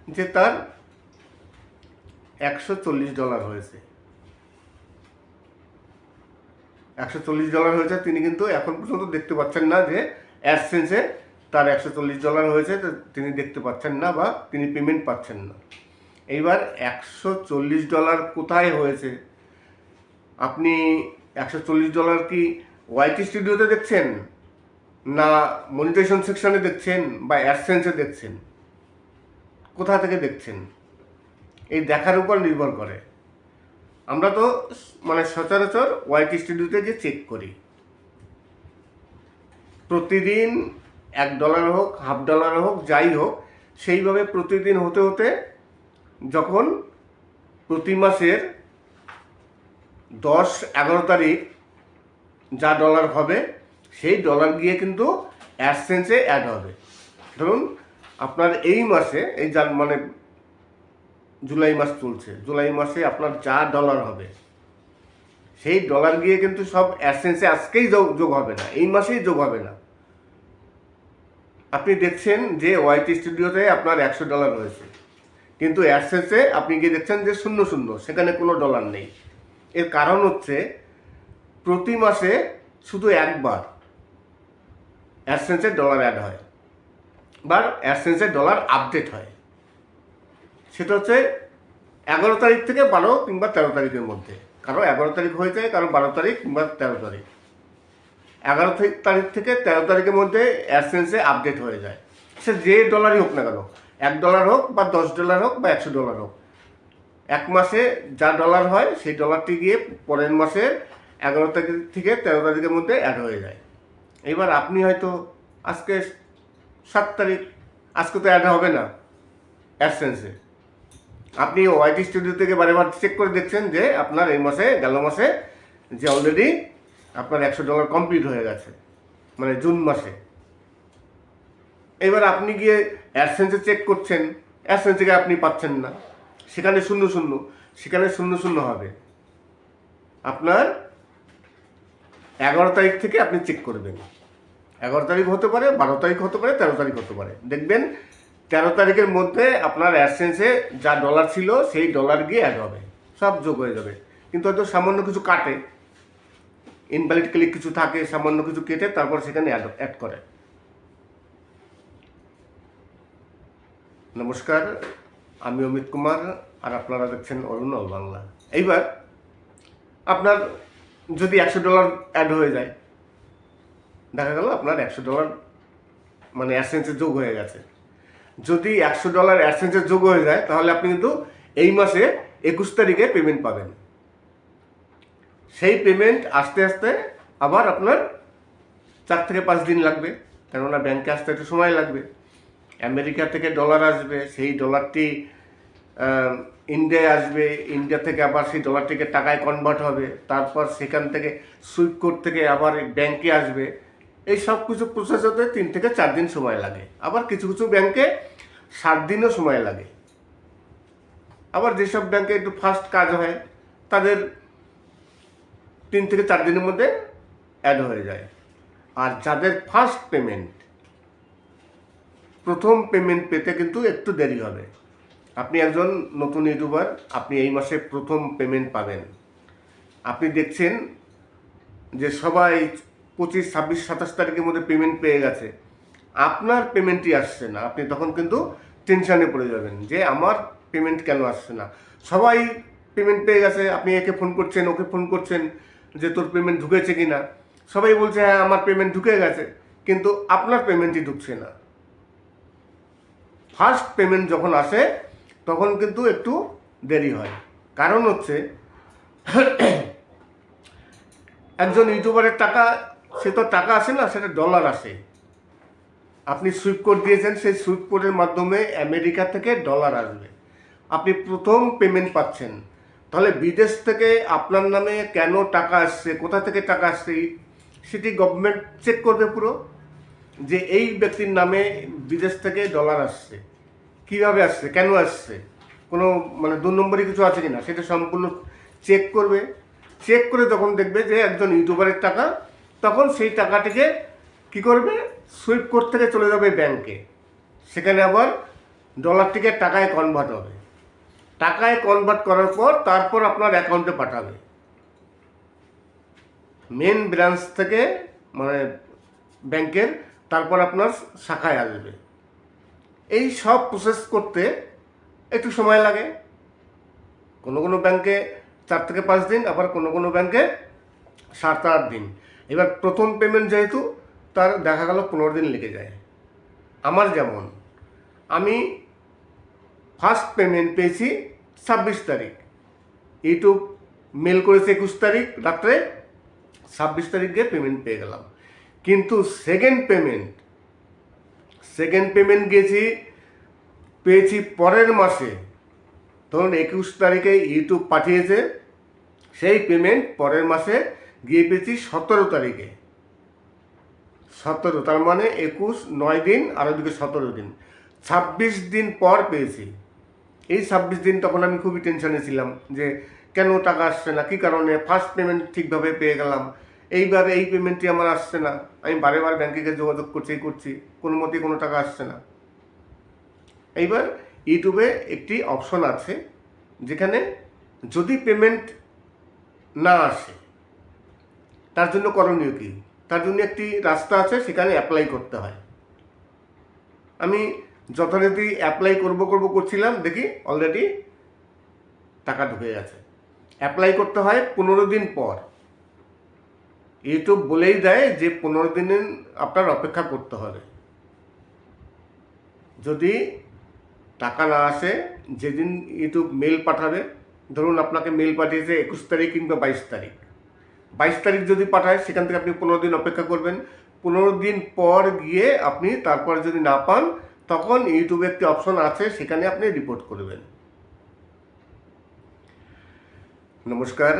যে তার $140 হয়েছে। $140 হয়েছে, তিনি কিন্তু এখন পর্যন্ত দেখতে পাচ্ছেন না যে অ্যাডসেন্সে তার $140 হয়েছে, তিনি দেখতে পাচ্ছেন না বা তিনি পেমেন্ট পাচ্ছেন না। এইবার $140 কোথায় হয়েছে? আপনি $140 কি ওয়াইটি স্টুডিওতে দেখছেন, না মনিটাইজেশন সেকশনে দেখছেন, বা অ্যাডসেন্সে দেখছেন? কোথা থেকে দেখছেন? এই দেখার উপর নির্ভর করে। আমরা তো মানে সচরাচর ওয়াইটি স্টুডিওতে গিয়ে চেক করি। প্রতিদিন $1 হোক, $50 হোক, যাই হোক, সেইভাবে প্রতিদিন হতে হতে যখন প্রতি মাসের 10-11 তারিখ যা ডলার হবে, সেই ডলার গিয়ে কিন্তু অ্যাডসেন্সে অ্যাড হবে। ধরুন আপনার এই মাসে, এই মানে জুলাই মাস চলছে, জুলাই মাসে আপনার যা ডলার হবে সেই ডলার গিয়ে কিন্তু সব অ্যাডসেন্সে আজকেই যোগ হবে না, এই মাসেই যোগ হবে না। আপনি দেখছেন যে ওয়াইটি স্টুডিওতে আপনার $100 হয়েছে, কিন্তু অ্যাডসেন্সে আপনি গিয়ে দেখছেন যে 0, সেখানে কোনো ডলার নেই। এর কারণ হচ্ছে প্রতি মাসে শুধু একবার অ্যাডসেন্সের ডলার অ্যাড হয় বা অ্যাডসেন্সের ডলার আপডেট হয়। সেটা হচ্ছে 11 তারিখ থেকে 12 কিংবা 13 তারিখের মধ্যে। কারো 11 তারিখ হয়ে যায়, কারো 12 তারিখ কিংবা 13 তারিখ। 11 তারিখ থেকে 13 তারিখের মধ্যে অ্যাডসেন্সে আপডেট হয়ে যায়। সে যে ডলারই হোক না কেন, $1 হোক বা $10 হোক বা $100 হোক, এক মাসে যা ডলার হয় সেই ডলারটি গিয়ে পরের মাসে 11 তারিখ থেকে 13 তারিখের মধ্যে অ্যাড হয়ে যায়। এবার আপনি হয়তো আজকে 7 তারিখ, আজকে তো অ্যাড হবে না অ্যাডসেন্সে। আপনি ওয়াইটি স্টুডিও থেকে বারেবার চেক করে দেখছেন যে আপনার এই মাসে, গেল মাসে যে অলরেডি আপনার $100 কমপ্লিট হয়ে গেছে, মানে জুন মাসে। এবার আপনি গিয়ে অ্যাডসেন্সে চেক করছেন, অ্যাডসেন্স থেকে আপনি পাচ্ছেন না, সেখানে 0, সেখানে 0 হবে। আপনার 11 তারিখ থেকে আপনি চেক করবেন। 11 তারিখ হতে পারে, 12 তারিখ হতে পারে, 13 তারিখ হতে পারে। দেখবেন 13 তারিখের মধ্যে আপনার অ্যাডসেন্সে যা ডলার ছিল সেই ডলার গিয়ে অ্যাড হবে, সব যোগ হয়ে যাবে। কিন্তু হয়তো সামান্য কিছু কাটে, ইনভ্যালিড ক্লিক কিছু থাকে, সামান্য কিছু কেটে তারপর সেখানে অ্যাড করে। নমস্কার, আমি অমিত কুমার আর আপনারা দেখছেন অরুণ অল বাংলা। এইবার আপনার যদি $100 অ্যাড হয়ে যায়, দেখা গেল আপনার $100 মানে অ্যাডসেন্সে যোগ হয়ে গেছে। যদি $100 অ্যাডসেন্সে যোগ হয়ে যায় তাহলে আপনি কিন্তু এই মাসে 21 তারিখে পেমেন্ট পাবেন। সেই পেমেন্ট আসতে আসতে আবার আপনার 4 থেকে 5 দিন লাগবে, কেননা ব্যাংকে আসতে একটু সময় লাগবে। আমেরিকা থেকে ডলার আসবে, সেই ডলারটি ইন্ডিয়ায় আসবে, ইন্ডিয়া থেকে আবার সেই ডলারটিকে টাকায় কনভার্ট হবে, তারপর সেখান থেকে সুইফট কোড থেকে আবার ব্যাংকে আসবে। এই সব কিছু প্রসেস হতে 3 থেকে 4 দিন সময় লাগে। আবার কিছু কিছু ব্যাংকে 7 দিনও সময় লাগে। আবার যেসব ব্যাংকে একটু ফাস্ট কাজ হয় তাদের 3 থেকে 4 দিনের মধ্যে অ্যাড হয়ে যায়। আর যাদের ফার্স্ট পেমেন্ট, প্রথম পেমেন্ট পেতে কিন্তু একটু দেরি হবে। আপনি একজন নতুন ইউটিউবার, আপনি এই মাসে প্রথম পেমেন্ট পাবেন। আপনি দেখছেন যে সবাই 25, 26, 27 তারিখের মধ্যে পেমেন্ট পেয়ে গেছে, আপনার পেমেন্টই আসছে না। আপনি তখন কিন্তু টেনশানে পড়ে যাবেন যে আমার পেমেন্ট কেন আসছে না। সবাই পেমেন্ট পেয়ে গেছে, আপনি একে ফোন করছেন, ওকে ফোন করছেন যে তোর পেমেন্ট ঢুকেছে কি না। সবাই বলছে হ্যাঁ আমার পেমেন্ট ঢুকে গেছে, কিন্তু আপনার পেমেন্টই ঢুকছে না। ফার্স্ট পেমেন্ট যখন আসে তখন কিন্তু একটু দেরি হয়। কারণ হচ্ছে একজন ইউটিউবারের টাকা, সে তো টাকা আসে না, সেটা ডলার আসে। আপনি সুইফট কোড দিয়েছেন, সেই সুইফট কোডের মাধ্যমে আমেরিকা থেকে ডলার আসবে। আপনি প্রথম পেমেন্ট পাচ্ছেন, তাহলে বিদেশ থেকে আপনার নামে কেন টাকা আসছে, কোথা থেকে টাকা আসছে, সেটি গভর্নমেন্ট চেক করবে পুরো, যে এই ব্যক্তির নামে বিদেশ থেকে ডলার আসছে, কীভাবে আসছে, কেন আসছে, কোনো মানে 2 নম্বরই কিছু আছে কিনা, সেটা সম্পূর্ণ চেক করবে। চেক করে যখন দেখবে যে একজন ইউটিউবারের টাকা, তখন সেই টাকাটিকে কি করবে, সুইফট কোড থেকে চলে যাবে ব্যাংকে, সেখানে আবার ডলারটিকে টাকায় কনভার্ট হবে। টাকায় কনভার্ট করার পর তারপর আপনার অ্যাকাউন্টে পাঠাবে, মেন ব্রাঞ্চ থেকে, মানে ব্যাংকের, তারপর আপনার শাখায় আসবে। এই সব প্রসেস করতে একটু সময় লাগে। কোনো কোনো ব্যাংকে 4 থেকে 5 দিন, আবার কোনো কোনো ব্যাংকে 7-8 দিন। এবার প্রথম পেমেন্ট যেহেতু, তার দেখা গেল 15 দিন লেগে যায়। আমার যেমন, আমি ফার্স্ট পেমেন্ট পেয়েছি 26 তারিখ, ইউটিউব মেল করেছে 21 তারিখ রাত্রে, 26 তারিখে পেমেন্ট পেয়ে গেলাম। কিন্তু সেকেন্ড পেমেন্ট পেয়েছি পরের মাসে, ধরুন 21 তারিখে ইউটিউব পাঠিয়েছে, সেই পেমেন্ট পরের মাসে গিয়ে পেয়েছি 17 তারিখে। 17, তার মানে 21, 9 দিন, আর ওদিকে 17 দিন, 26 দিন পর পেয়েছি। এই 26 দিন তখন আমি খুবই টেনশনে ছিলাম যে কেন টাকা আসছে না, কী কারণে। ফার্স্ট পেমেন্ট ঠিকভাবে পেয়ে গেলাম, এইবার এই পেমেন্টটি আমার আসছে না। আমি বারে ব্যাংকে গিয়ে যোগাযোগ করছি, কোনো মতেই কোনো টাকা আসছে না। এইবার ইউটিউবে একটি অপশন আছে, যেখানে যদি পেমেন্ট না আসে, তার জন্য করণীয় কী, তার জন্য একটি রাস্তা আছে, সেখানে অ্যাপ্লাই করতে হয়। আমি যথারীতি অ্যাপ্লাই করছিলাম, দেখি অলরেডি টাকা ঢুকে গেছে। অ্যাপ্লাই করতে হয় 15 দিন পর। ইউটিউব বলেই দেয় যে 15 দিন আপনার অপেক্ষা করতে হবে। যদি টাকা না আসে, যেদিন ইউটিউব মেল পাঠাবে, ধরুন আপনাকে মেল পাঠিয়েছে 21 তারিখ কিংবা 22 তারিখ যদি পাঠায়, সেখান থেকে আপনি 15 দিন অপেক্ষা করবেন। 15 দিন পর গিয়ে আপনি তারপর যদি না পান, তখন ইউটিউবে একটি অপশন আছে, সেখানে আপনি রিপোর্ট করবেন। নমস্কার,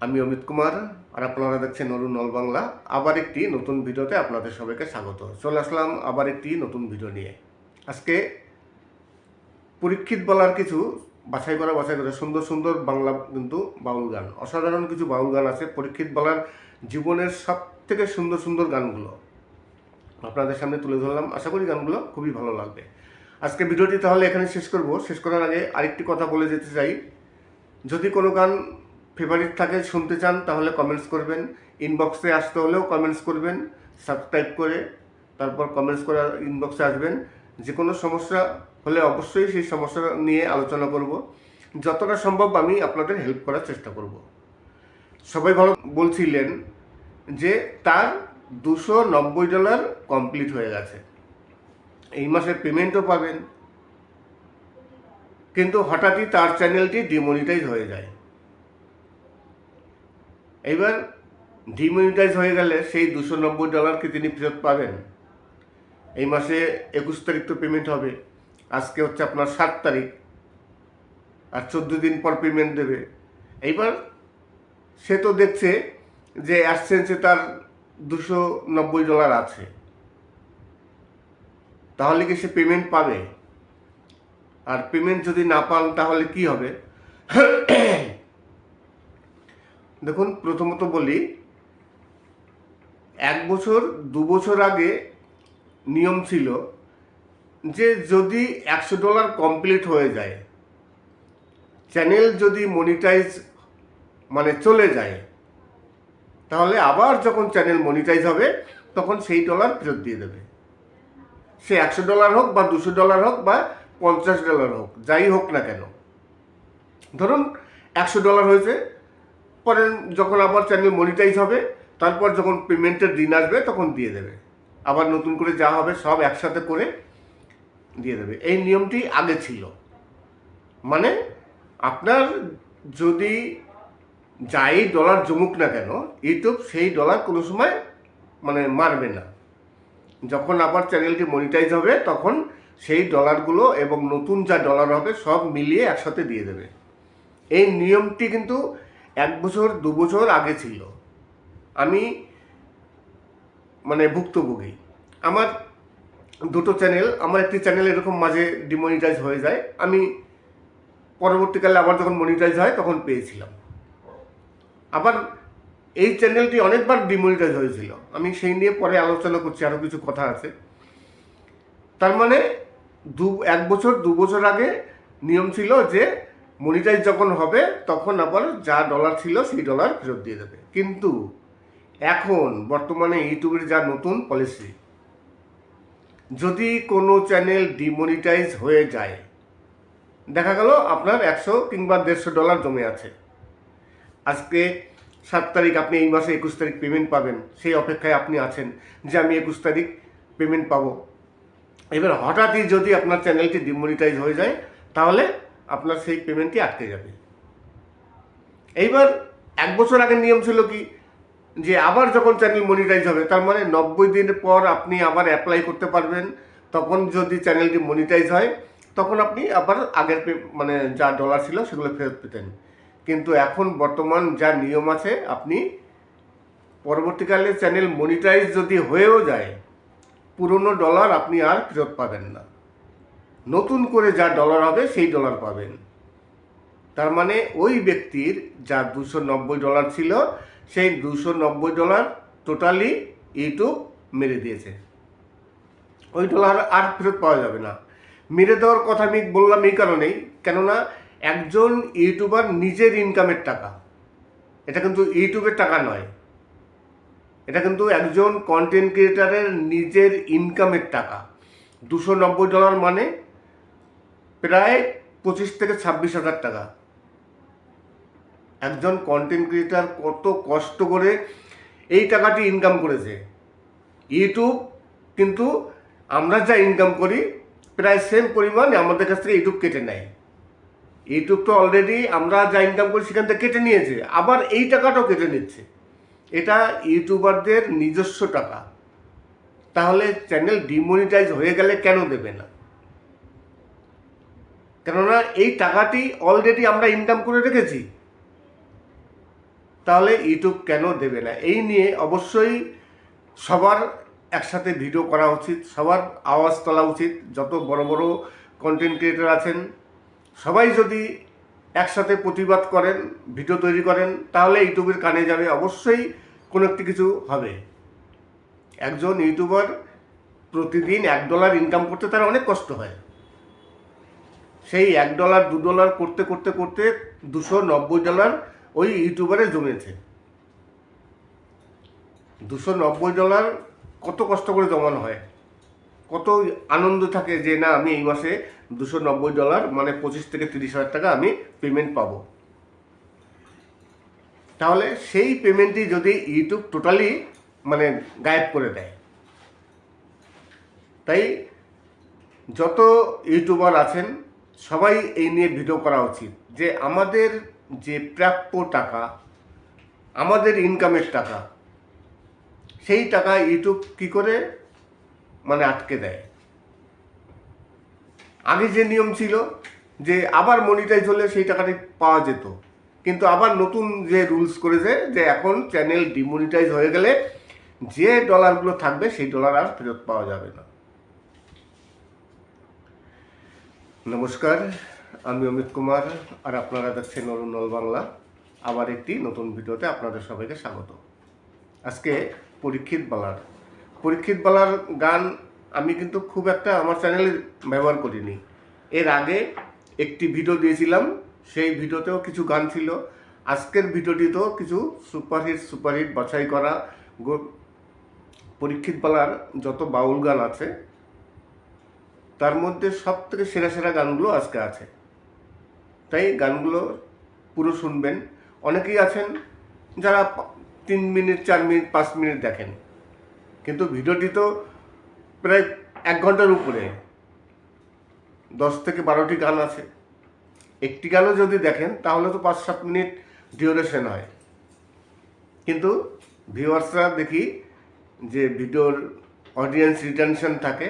আমি অমিত কুমার আর আপনারা দেখছেন অরুণ অল বাংলা। আবার একটি নতুন ভিডিওতে আপনাদের সবাইকে স্বাগত। চলে আসলাম আবার একটি নতুন ভিডিও নিয়ে। আজকে পরীক্ষিত বলার কিছু বাছাই করা সুন্দর সুন্দর বাংলা কিন্তু বাউল গান, অসাধারণ কিছু বাউল গান আছে। পরীক্ষিত বলার জীবনের সব থেকে সুন্দর সুন্দর গানগুলো আপনাদের সামনে তুলে ধরলাম। আশা করি গানগুলো খুবই ভালো লাগবে। আজকে ভিডিওটি তাহলে এখানে শেষ করব। শেষ করার আগে আরেকটি কথা বলে যেতে চাই, যদি কোনো গান ফেভারিট থাকে, শুনতে চান, তাহলে কমেন্টস করবেন। ইনবক্সে আসতে হলেও কমেন্টস করবেন, সাবস্ক্রাইব করে তারপর কমেন্টস করে ইনবক্সে আসবেন। যে কোনো সমস্যা হলে অবশ্যই সেই সমস্যা নিয়ে আলোচনা করব। যতটা সম্ভব আমি আপনাদের হেল্প করার চেষ্টা করব। সবাই ভালো বলছিলেন যে তার $290 কমপ্লিট হয়ে গেছে, এই মাসে পেমেন্টও পাবেন, কিন্তু হঠাৎই তার চ্যানেলটি ডিমনিটাইজ হয়ে যায়। এইবার ডিমনিটাইজ হয়ে গেলে সেই $290 কি তিনি ফেরত পাবেন? এই মাসে 21 তারিখ তো পেমেন্ট হবে, আজকে হচ্ছে আপনার 7 তারিখ, আর 14 দিন পর পেমেন্ট দেবে। এইবার সে তো দেখছে যে অ্যাডসেন্সে তার $290 আছে, তাহলে কি সে পেমেন্ট পাবে? আর পেমেন্ট যদি না পান তাহলে কি হবে? দেখুন, প্রথমত বলি, 1 বছর 2 বছর আগে নিয়ম ছিল যে যদি $100 কমপ্লিট হয়ে যায়, চ্যানেল যদি মনিটাইজ মানে চলে যায়, তাহলে আবার যখন চ্যানেল মনিটাইজ হবে তখন সেই ডলার ফেরত দিয়ে দেবে। সে $100 হোক বা $200 হোক বা $50 হোক, যাই হোক না কেন। ধরুন $100 হয়েছে, পরে যখন আবার চ্যানেল মনিটাইজ হবে, তারপর যখন পেমেন্টের দিন আসবে তখন দিয়ে দেবে। আবার নতুন করে যা হবে সব একসাথে করে দিয়ে দেবে। এই নিয়মটি আগে ছিল। মানে আপনার যদি যাই ডলার জমুক না কেন, ইউটিউব সেই ডলার কোনো সময় মানে মারবে না। যখন আবার চ্যানেলটি মনিটাইজ হবে তখন সেই ডলারগুলো এবং নতুন যা ডলার হবে সব মিলিয়ে একসাথে দিয়ে দেবে। এই নিয়মটি কিন্তু 1 বছর 2 বছর আগে ছিল। আমি মানে ভুক্তভোগী। আমার দুটো চ্যানেল, আমার একটি চ্যানেল এরকম মাঝে ডিমনিটাইজ হয়ে যায়, আমি পরবর্তীকালে আবার যখন মনিটাইজ হয় তখন পেয়েছিলাম। আবার এই চ্যানেলটি অনেকবার ডিমনিটাইজ হয়েছিল, আমি সেই নিয়ে পরে আলোচনা করছি, আরও কিছু কথা আছে। তার মানে 1 বছর 2 বছর আগে নিয়ম ছিল যে মনিটাইজ যখন হবে তখন আবার যা ডলার ছিল সেই ডলার ফেরত দিয়ে দেবে। কিন্তু এখন বর্তমানে ইউটিউবের যা নতুন পলিসি, যদি কোনো চ্যানেল ডিমনিটাইজ হয়ে যায়, দেখা গেল আপনার 100 কিংবা $150 জমে আছে, আজকে 7 তারিখ, আপনি এই মাসে 21 তারিখ পেমেন্ট পাবেন, সেই অপেক্ষায় আপনি আছেন যে আমি 21 তারিখ পেমেন্ট পাবো। এবার হঠাৎই যদি আপনার চ্যানেলটি ডিমনিটাইজ হয়ে যায়, তাহলে আপনার সেই পেমেন্টটি আটকে যাবে। এইবার 1 বছর আগের নিয়ম ছিল কি, যে আবার যখন চ্যানেল মনিটাইজ হবে, তার মানে 90 দিন পর আপনি আবার অ্যাপ্লাই করতে পারবেন। তখন যদি চ্যানেলটি মনিটাইজ হয় তখন আপনি আবার আগের মানে যা ডলার ছিল সেগুলো ফেরত পেতেন। কিন্তু এখন বর্তমান যা নিয়ম আছে, আপনি পরবর্তীকালে চ্যানেল মনিটাইজ যদি হয়েও যায়, পুরনো ডলার আপনি আর ফেরত পাবেন না, নতুন করে যা ডলার হবে সেই ডলার পাবেন। তার মানে ওই ব্যক্তির যা $290 ছিল, সেই $290 টোটালি ইউটিউব মেরে দিয়েছে। ওই ডলার আর ফেরত পাওয়া যাবে না। মেরে দেওয়ার কথা আমি বললাম এই কারণেই, কেননা একজন ইউটিউবার নিজের ইনকামের টাকা, এটা কিন্তু ইউটিউবের টাকা নয়, এটা কিন্তু একজন কন্টেন্ট ক্রিয়েটারের নিজের ইনকামের টাকা। $290 মানে প্রায় 25 থেকে 26,000 টাকা। একজন কন্টেন্ট ক্রিয়েটার কত কষ্ট করে এই টাকাটি ইনকাম করেছে। ইউটিউব কিন্তু আমরা যা ইনকাম করি প্রায় সেম পরিমাণ আমাদের কাছ থেকে ইউটিউব কেটে নেয়। ইউটিউব তো অলরেডি আমরা যা ইনকাম করি সেখান থেকে কেটে নিয়েছে, আবার এই টাকাটাও কেটে নিচ্ছে। এটা ইউটিউবারদের নিজস্ব টাকা। তাহলে চ্যানেল ডিমনিটাইজ হয়ে গেলে কেন দেবে না? কেননা এই টাকাটি অলরেডি আমরা ইনকাম করে রেখেছি, তাহলে ইউটিউব কেন দেবে না? এই নিয়ে অবশ্যই সবার একসাথে ভিডিও করা উচিত, সবার আওয়াজ তোলা উচিত। যত বড় বড় কন্টেন্ট ক্রিয়েটর আছেন সবাই যদি একসাথে প্রতিবাদ করেন, ভিডিও তৈরি করেন, তাহলে ইউটিউবের কানে যাবে, অবশ্যই কোনো একটি কিছু হবে। একজন ইউটিউবার প্রতিদিন $1 ইনকাম করতে তার অনেক কষ্ট হয়। সেই $1 $2 করতে করতে করতে $290 ওই ইউটিউবারে জমেছে। $290 কত কষ্ট করে জমানো হয়। কত আনন্দ থাকে যে না আমি এই মাসে $290 মানে 25 থেকে 30 হাজার টাকা আমি পেমেন্ট পাবো। তাহলে সেই পেমেন্টই যদি ইউটিউব টোটালি মানে গায়েব করে দেয়, তাই যত ইউটিউবার আছেন সবাই এই নিয়ে ভিডিও করা উচিত যে আমাদের যে প্রাপ্য টাকা, আমাদের ইনকামের টাকা, সেই টাকা ইউটিউব কি করে মানে আটকে দেয়। আগে যে নিয়ম ছিল যে আবার মনিটাইজ হলে সেই টাকাটি পাওয়া যেত, কিন্তু আবার নতুন যে রুলস করেছে যে এখন চ্যানেল ডিমনিটাইজ হয়ে গেলে যে ডলারগুলো থাকবে সেই ডলার আর ফেরত পাওয়া যাবে না। নমস্কার, আমি অমিত কুমার, আর আপনারা দেখছেন অরুণল বাংলা। আবার একটি নতুন ভিডিওতে আপনাদের সবাইকে স্বাগত। আজকে পরীক্ষিত বালার গান আমি কিন্তু খুব একটা আমার চ্যানেলে ব্যবহার করিনি। এর আগে একটি ভিডিও দিয়েছিলাম, সেই ভিডিওতেও কিছু গান ছিল। আজকের ভিডিওটিতেও কিছু সুপারহিট বাছাই করা পরীক্ষিত বালার যত বাউল গান আছে তার মধ্যে সব থেকে সেরা গানগুলো আজকে আছে। তাই গানগুলো পুরো শুনবেন। অনেকেই আছেন যারা 3 মিনিট 4 মিনিট 5 মিনিট দেখেন, কিন্তু ভিডিওটি তো প্রায় 1 ঘন্টার উপরে, 10 থেকে 12টি গান আছে। একটি গানও যদি দেখেন তাহলে তো 5-7 মিনিট ডিউরেশন হয়, কিন্তু ভিউয়ার্সরা দেখি যে ভিডিওর অডিয়েন্স রিটেনশন থাকে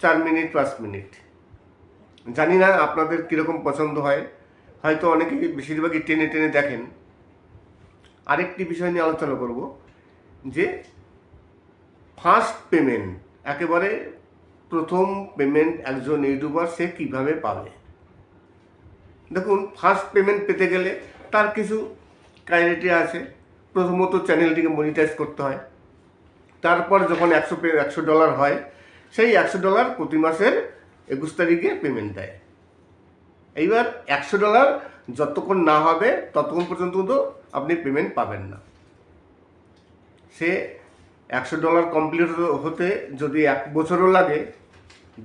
4 মিনিট 5 মিনিট। জানি না আপনাদের কীরকম পছন্দ হয়, হয়তো অনেকেই বেশিরভাগই টেনে দেখেন। আরেকটি বিষয় নিয়ে আলোচনা করব যে ফার্স্ট পেমেন্ট, একেবারে প্রথম পেমেন্ট একজন ইউটিউবার সে কীভাবে পাবে। দেখুন, ফার্স্ট পেমেন্ট পেতে গেলে তার কিছু ক্রাইটেরিয়া আছে। প্রথমত চ্যানেলটিকে মনিটাইজ করতে হয়, তারপর যখন $100 হয় সেই $100 প্রতি মাসের 21 তারিখে পেমেন্ট দেয়। এইবার $100 যতক্ষণ না হবে ততক্ষণ পর্যন্ত তো আপনি পেমেন্ট পাবেন না। সে $100 কমপ্লিট হতে যদি 1 বছরও লাগে,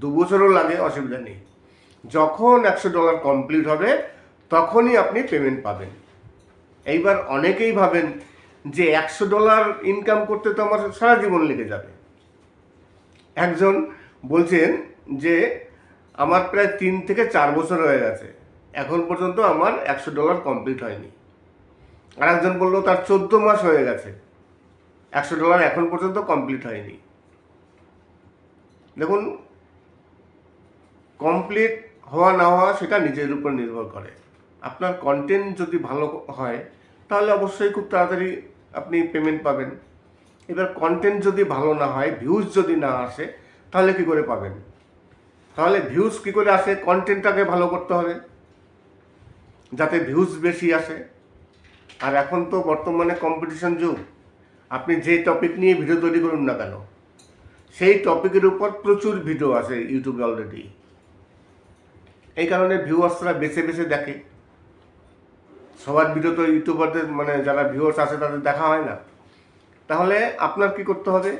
2 বছরও লাগে, অসুবিধা নেই। যখন $100 কমপ্লিট হবে তখনই আপনি পেমেন্ট পাবেন। এইবার অনেকেই ভাবেন যে $100 ইনকাম করতে তো আমার সারা জীবন লেগে যাবে। একজন বলছেন যে আমার প্রায় 3 থেকে 4 বছর হয়ে গেছে, এখন পর্যন্ত আমার $100 কমপ্লিট হয়নি। আর একজন বললো তার 14 মাস হয়ে গেছে, $100 এখন পর্যন্ত কমপ্লিট হয়নি। দেখুন, কমপ্লিট হওয়া না হওয়া সেটা নিজের উপর নির্ভর করে। আপনার কন্টেন্ট যদি ভালো হয় তাহলে অবশ্যই খুব তাড়াতাড়ি আপনি পেমেন্ট পাবেন। এবার কন্টেন্ট যদি ভালো না হয়, ভিউজ যদি না আসে, তাহলে কি করে পাবেন? তাহলে ভিউজ কি করে আসে? কন্টেন্টটাকে ভালো করতে হবে যাতে ভিউজ বেশি আসে। আর এখন তো বর্তমানে কম্পিটিশন যুগ, আপনি যে টপিক নিয়ে ভিডিও তৈরি করুন না কেন, সেই টপিকের উপর প্রচুর ভিডিও আছে ইউটিউবে অলরেডি। এই কারণে ভিউয়ার্সরা বেছে দেখে। সবার ভিডিও তো ইউটিউবারদের মানে যারা ভিউয়ার্স আছে তাদের দেখা হয় না। তাহলে আপনার কি করতে হবে?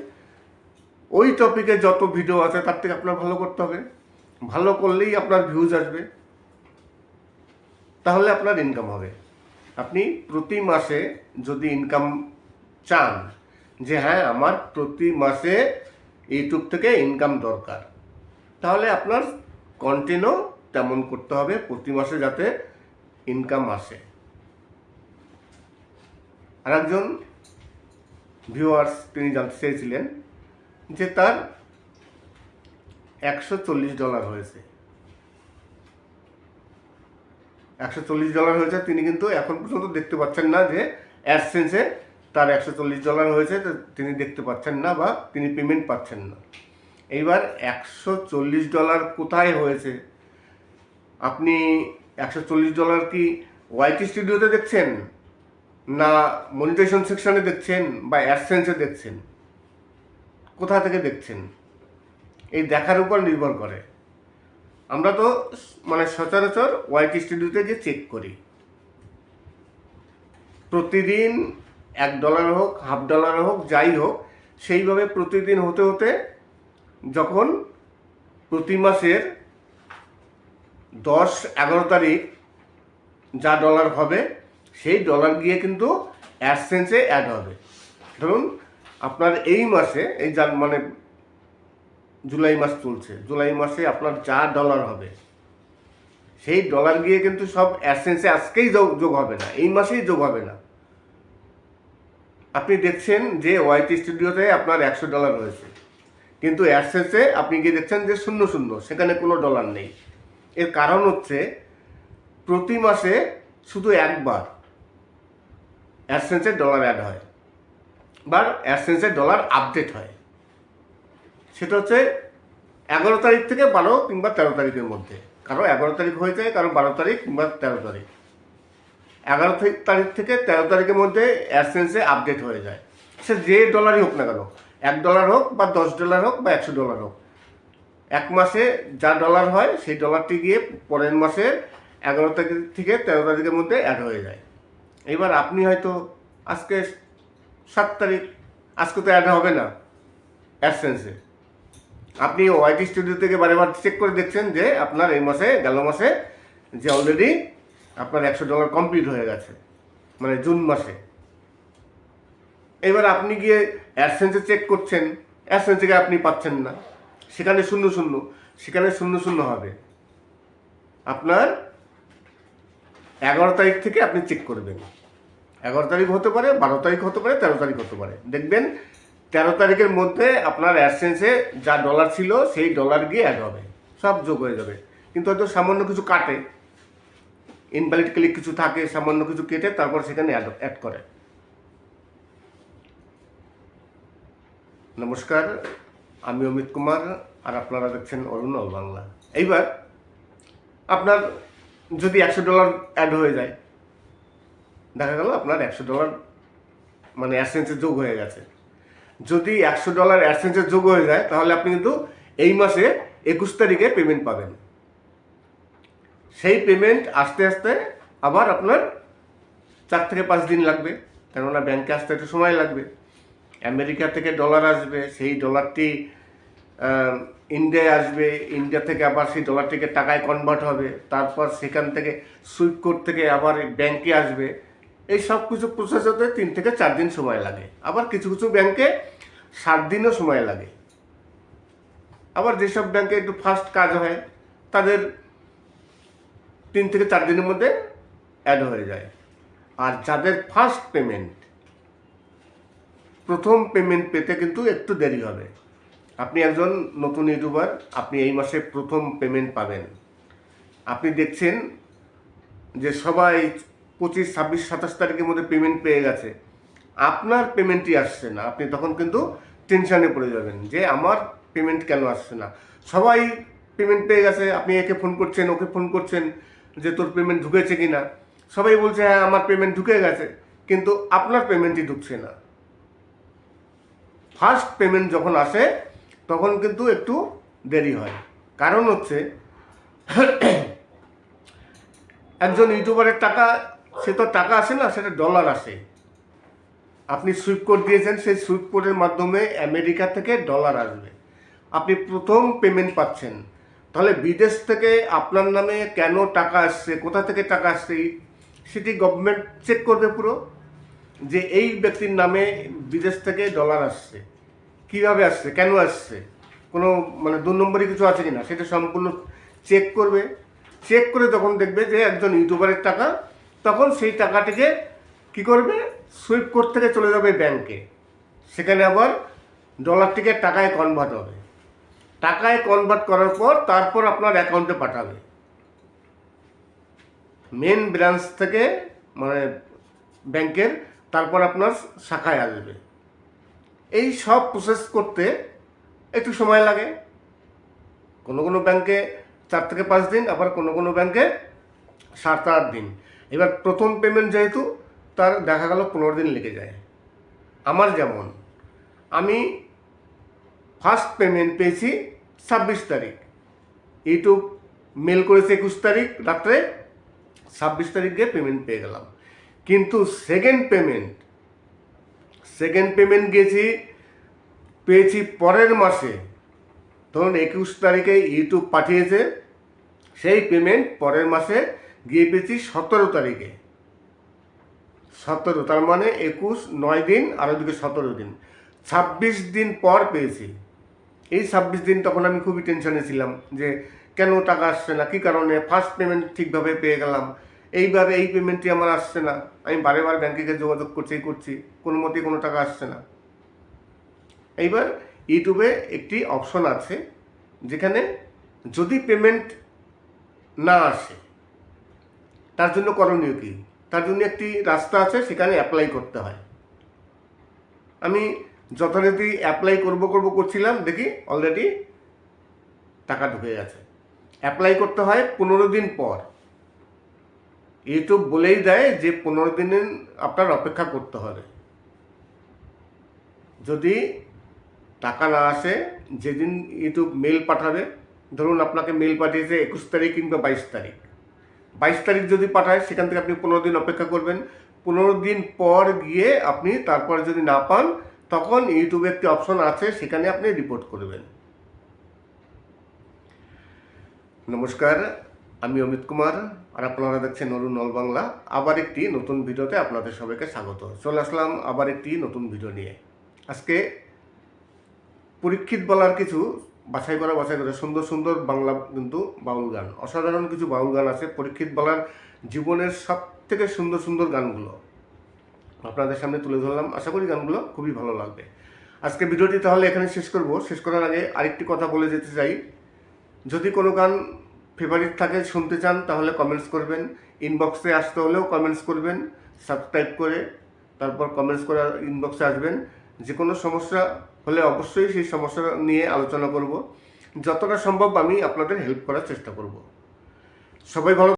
ওই টপিকে যত ভিডিও আছে তার থেকে আপনার ভালো করতে হবে। ভালো করলেই আপনার ভিউজ আসবে, তাহলে আপনার ইনকাম হবে। আপনি প্রতি মাসে যদি ইনকাম চান যে হ্যাঁ আমার প্রতি মাসে ইউটিউব থেকে ইনকাম দরকার, তাহলে আপনার কন্টেন্টও তেমন করতে হবে প্রতি মাসে যাতে ইনকাম আসে। আর একজন ভিউয়ার্স তিনি জানতে চেয়েছিলেন যে তার $140 হয়েছে। $140 হয়েছে, তিনি কিন্তু এখন পর্যন্ত দেখতে পাচ্ছেন না যে অ্যাডসেন্সে তার $140 হয়েছে, তিনি দেখতে পাচ্ছেন না বা তিনি পেমেন্ট পাচ্ছেন না। এইবার $140 কোথায় হয়েছে? আপনি $140 কি ওয়াইটি স্টুডিওতে দেখছেন, না মনিটাইজেশন সেকশনে দেখছেন, বা অ্যাডসেন্সে দেখছেন? কোথা থেকে দেখছেন? এই দেখার উপর নির্ভর করে। আমরা তো মানে সচরাচর ওয়াইটি স্টুডিওতে গিয়ে চেক করি। প্রতিদিন $1 হোক $50 হোক যাই হোক, সেইভাবে প্রতিদিন হতে যখন প্রতি মাসের 10-11 তারিখ যা ডলার হবে সেই ডলার গিয়ে কিন্তু অ্যাডসেন্সে অ্যাড হবে। ধরুন আপনার এই মাসে এই যা মানে জুলাই মাস চলছে, জুলাই মাসে আপনার যা ডলার হবে সেই ডলার গিয়ে কিন্তু সব অ্যাডসেন্সে আজকেই যোগ হবে না, এই মাসেই যোগ হবে না। আপনি দেখছেন যে ওয়াইটি স্টুডিওতে আপনার $100 রয়েছে, কিন্তু অ্যাডসেন্সে আপনি গিয়ে দেখছেন যে 00, সেখানে কোনো ডলার নেই। এর কারণ হচ্ছে প্রতি মাসে শুধু একবার অ্যাডসেন্সে ডলার অ্যাড হয় বা অ্যাডসেন্সে ডলার আপডেট হয়। সেটা হচ্ছে 11 তারিখ থেকে 12 কিংবা 13 তারিখের মধ্যে। কারো 11 তারিখ হয়ে যায়, কারো 12 তারিখ কিংবা 13 তারিখ। 11 তারিখ থেকে 13 তারিখের মধ্যে অ্যাডসেন্সে আপডেট হয়ে যায়। সে যে ডলারই হোক না কেন, $1 হোক বা $10 হোক বা $100 হোক, এক মাসে যা ডলার হয় সেই ডলারটি গিয়ে পরের মাসে 11 তারিখ থেকে 13 তারিখের মধ্যে অ্যাড হয়ে যায়। এবার আপনি হয়তো আজকে 7 তারিখ, আজকে তো অ্যাড হবে না অ্যাডসেন্সে। আপনি ওয়াইটি স্টুডিও থেকে বারেবার চেক করে দেখছেন যে আপনার এই মাসে গেল মাসে যে অলরেডি আপনার $100 কমপ্লিট হয়ে গেছে, মানে জুন মাসে। এবার আপনি গিয়ে অ্যাডসেন্সে চেক করছেন, অ্যাডসেন্স থেকে আপনি পাচ্ছেন না, সেখানে 00, সেখানে 00 হবে। আপনার 11 তারিখ থেকে আপনি চেক করবেন। 11 তারিখ হতে পারে, 12 তারিখ হতে পারে, 13 তারিখ হতে পারে। দেখবেন 13 তারিখের মধ্যে আপনার অ্যাডসেন্সে যা ডলার ছিল সেই ডলার গিয়ে অ্যাড হবে, সব যোগ হয়ে যাবে। কিন্তু হয়তো সামান্য কিছু কাটে, ইনভ্যালিড ক্লিক কিছু থাকে, সামান্য কিছু কেটে তারপর সেখানে অ্যাড করে। নমস্কার, আমি অমিত কুমার, আর আপনারা দেখছেন অরুণ অল বাংলা। এইবার আপনার যদি $100 অ্যাড হয়ে যায়, দেখা গেল আপনার $100 মানে অ্যাডসেন্সে যোগ হয়ে গেছে। যদি $100 অ্যাডসেন্সে যোগ হয়ে যায় তাহলে আপনি কিন্তু এই মাসে 21 তারিখে পেমেন্ট পাবেন। সেই পেমেন্ট আসতে আসতে আবার আপনার 4 থেকে 5 দিন লাগবে, কেননা ব্যাংকে আসতে একটু সময় লাগবে। আমেরিকা থেকে ডলার আসবে, সেই ডলারটি ইন্ডিয়ায় আসবে, ইন্ডিয়া থেকে আবার সেই ডলারটিকে টাকায় কনভার্ট হবে, তারপর সেখান থেকে সুইফট কোড থেকে আবার ব্যাংকে আসবে। এই সব কিছু প্রসেস হতে 3 থেকে 4 দিন সময় লাগে। আবার কিছু কিছু ব্যাংকে 7 দিনও সময় লাগে। আবার যেসব ব্যাংকে একটু ফাস্ট কাজ হয় তাদের 3 থেকে 4 দিনের মধ্যে অ্যাড হয়ে যায়। আর যাদের ফার্স্ট পেমেন্ট, প্রথম পেমেন্ট পেতে কিন্তু একটু দেরি হবে। আপনি একজন নতুন ইউটিউবার, আপনি এই মাসে প্রথম পেমেন্ট পাবেন। আপনি দেখছেন যে সবাই 25, 26, 27 তারিখের মধ্যে পেমেন্ট পেয়ে গেছে, আপনার পেমেন্টই আসছে না। আপনি তখন কিন্তু টেনশানে পড়ে যাবেন যে আমার পেমেন্ট কেন আসছে না। সবাই পেমেন্ট পেয়ে গেছে, আপনি একে ফোন করছেন, ওকে ফোন করছেন যে তোর পেমেন্ট ঢুকেছে কি না। সবাই বলছে হ্যাঁ আমার পেমেন্ট ঢুকে গেছে, কিন্তু আপনার পেমেন্টই ঢুকছে না। ফার্স্ট পেমেন্ট যখন আসে তখন কিন্তু একটু দেরি হয়। কারণ হচ্ছে একজন ইউটিউবারের টাকা, সে তো টাকা আসে না, সেটা ডলার আসে। আপনি সুইফট কোড দিয়েছেন, সেই সুইফট কোডের মাধ্যমে আমেরিকা থেকে ডলার আসবে, আপনি প্রথম পেমেন্ট পাচ্ছেন। তাহলে বিদেশ থেকে আপনার নামে কেন টাকা আসছে, কোথা থেকে টাকা আসছে, সেটি গভর্নমেন্ট চেক করবে পুরো, যে এই ব্যক্তির নামে বিদেশ থেকে ডলার আসছে, কীভাবে আসছে, কেন আসছে, কোনো মানে 2 নম্বরই কিছু আছে কিনা, সেটা সম্পূর্ণ চেক করবে। চেক করে তখন দেখবে যে একজন ইউটিউবারের টাকা, তখন সেই টাকাটিকে কি করবে, সুইফট কোড থেকে চলে যাবে ব্যাংকে, সেখানে আবার ডলারটিকে টাকায় কনভার্ট হবে। টাকায় কনভার্ট করার পর তারপর আপনার অ্যাকাউন্টে পাঠাবে, মেন ব্রাঞ্চ থেকে মানে ব্যাংকের, তারপর আপনার শাখায় আসবে। এই সব প্রসেস করতে একটু সময় লাগে। কোনো কোনো ব্যাংকে 4 থেকে 5 দিন, আবার কোনো কোনো ব্যাংকে 7-8 দিন। এবার প্রথম পেমেন্ট যেহেতু, তার দেখা গেল 15 দিন লেগে যায়। আমার যেমন, আমি ফার্স্ট পেমেন্ট পেয়েছি 26 তারিখ, ইউটিউব মেল করেছে 21 তারিখ রাত্রে, 26 তারিখ গিয়ে পেমেন্ট পেয়ে গেলাম। কিন্তু সেকেন্ড পেমেন্ট পেয়েছি পরের মাসে ধরুন 21 তারিখে ইউটিউব পাঠিয়েছে, সেই পেমেন্ট পরের মাসে গিয়ে পেয়েছি 17 তারিখে। 17, তার মানে 21, 9 দিন আর ওদিকে 17 দিন, 26 দিন পর পেয়েছি। এই 26 দিন তখন আমি খুবই টেনশনে ছিলাম যে কেন টাকা আসছে না, কী কারণে। ফার্স্ট পেমেন্ট ঠিকভাবে পেয়ে গেলাম, এইবার এই পেমেন্টটি আমার আসছে না। আমি বারে বার ব্যাংকে যোগাযোগ করছি, কোনো মতেই কোনো টাকা আসছে না। এইবার ইউটিউবে একটি অপশন আছে যেখানে যদি পেমেন্ট না আসে তার জন্য করণীয় কী, তার জন্য একটি রাস্তা আছে, সেখানে অ্যাপ্লাই করতে হয়। আমি যথারীতি অ্যাপ্লাই করছিলাম, দেখি অলরেডি টাকা ঢুকে গেছে। অ্যাপ্লাই করতে হয় 15 দিন পর। ইউটিউব বলেই দেয় যে 15 দিন আপনার অপেক্ষা করতে হবে। যদি টাকা না আসে, যেদিন ইউটিউব মেল পাঠাবে, ধরুন আপনাকে মেল পাঠিয়েছে 21 তারিখ কিংবা 22 তারিখ, 22 তারিখ যদি পাঠায় সেখান থেকে আপনি 15 দিন অপেক্ষা করবেন। 15 দিন পর গিয়ে আপনি তারপর যদি না পান, তখন ইউটিউবে একটি অপশন আছে, সেখানে আপনি রিপোর্ট করবেন। নমস্কার, আমি অমিত কুমার, আর আপনারা দেখছেন অরুণ অল বাংলা। আবার একটি নতুন ভিডিওতে আপনাদের সবাইকে স্বাগত। চলে আসলাম আবার একটি নতুন ভিডিও নিয়ে। আজকে পরীক্ষিত বলার কিছু বাছাই করা সুন্দর সুন্দর বাংলা কিন্তু বাউল গান, অসাধারণ কিছু বাউল গান আছে। পরীক্ষিত বলার জীবনের সব থেকে সুন্দর সুন্দর গানগুলো আপনাদের সামনে তুলে ধরলাম। আশা করি গানগুলো খুবই ভালো লাগবে। আজকে ভিডিওটি তাহলে এখানে শেষ করব। শেষ করার আগে আরেকটি কথা বলে যেতে চাই, যদি কোনো গান ফেভারিট থাকে, শুনতে চান, তাহলে কমেন্টস করবেন। ইনবক্সে আসতে হলেও কমেন্টস করবেন, সাবস্ক্রাইব করে তারপর কমেন্টস করে ইনবক্সে আসবেন। যে কোনো সমস্যা হলে অবশ্যই সেই সমস্যা নিয়ে আলোচনা করব। যতটা সম্ভব আমি আপনাদের হেল্প করার চেষ্টা করব। সবাই ভালো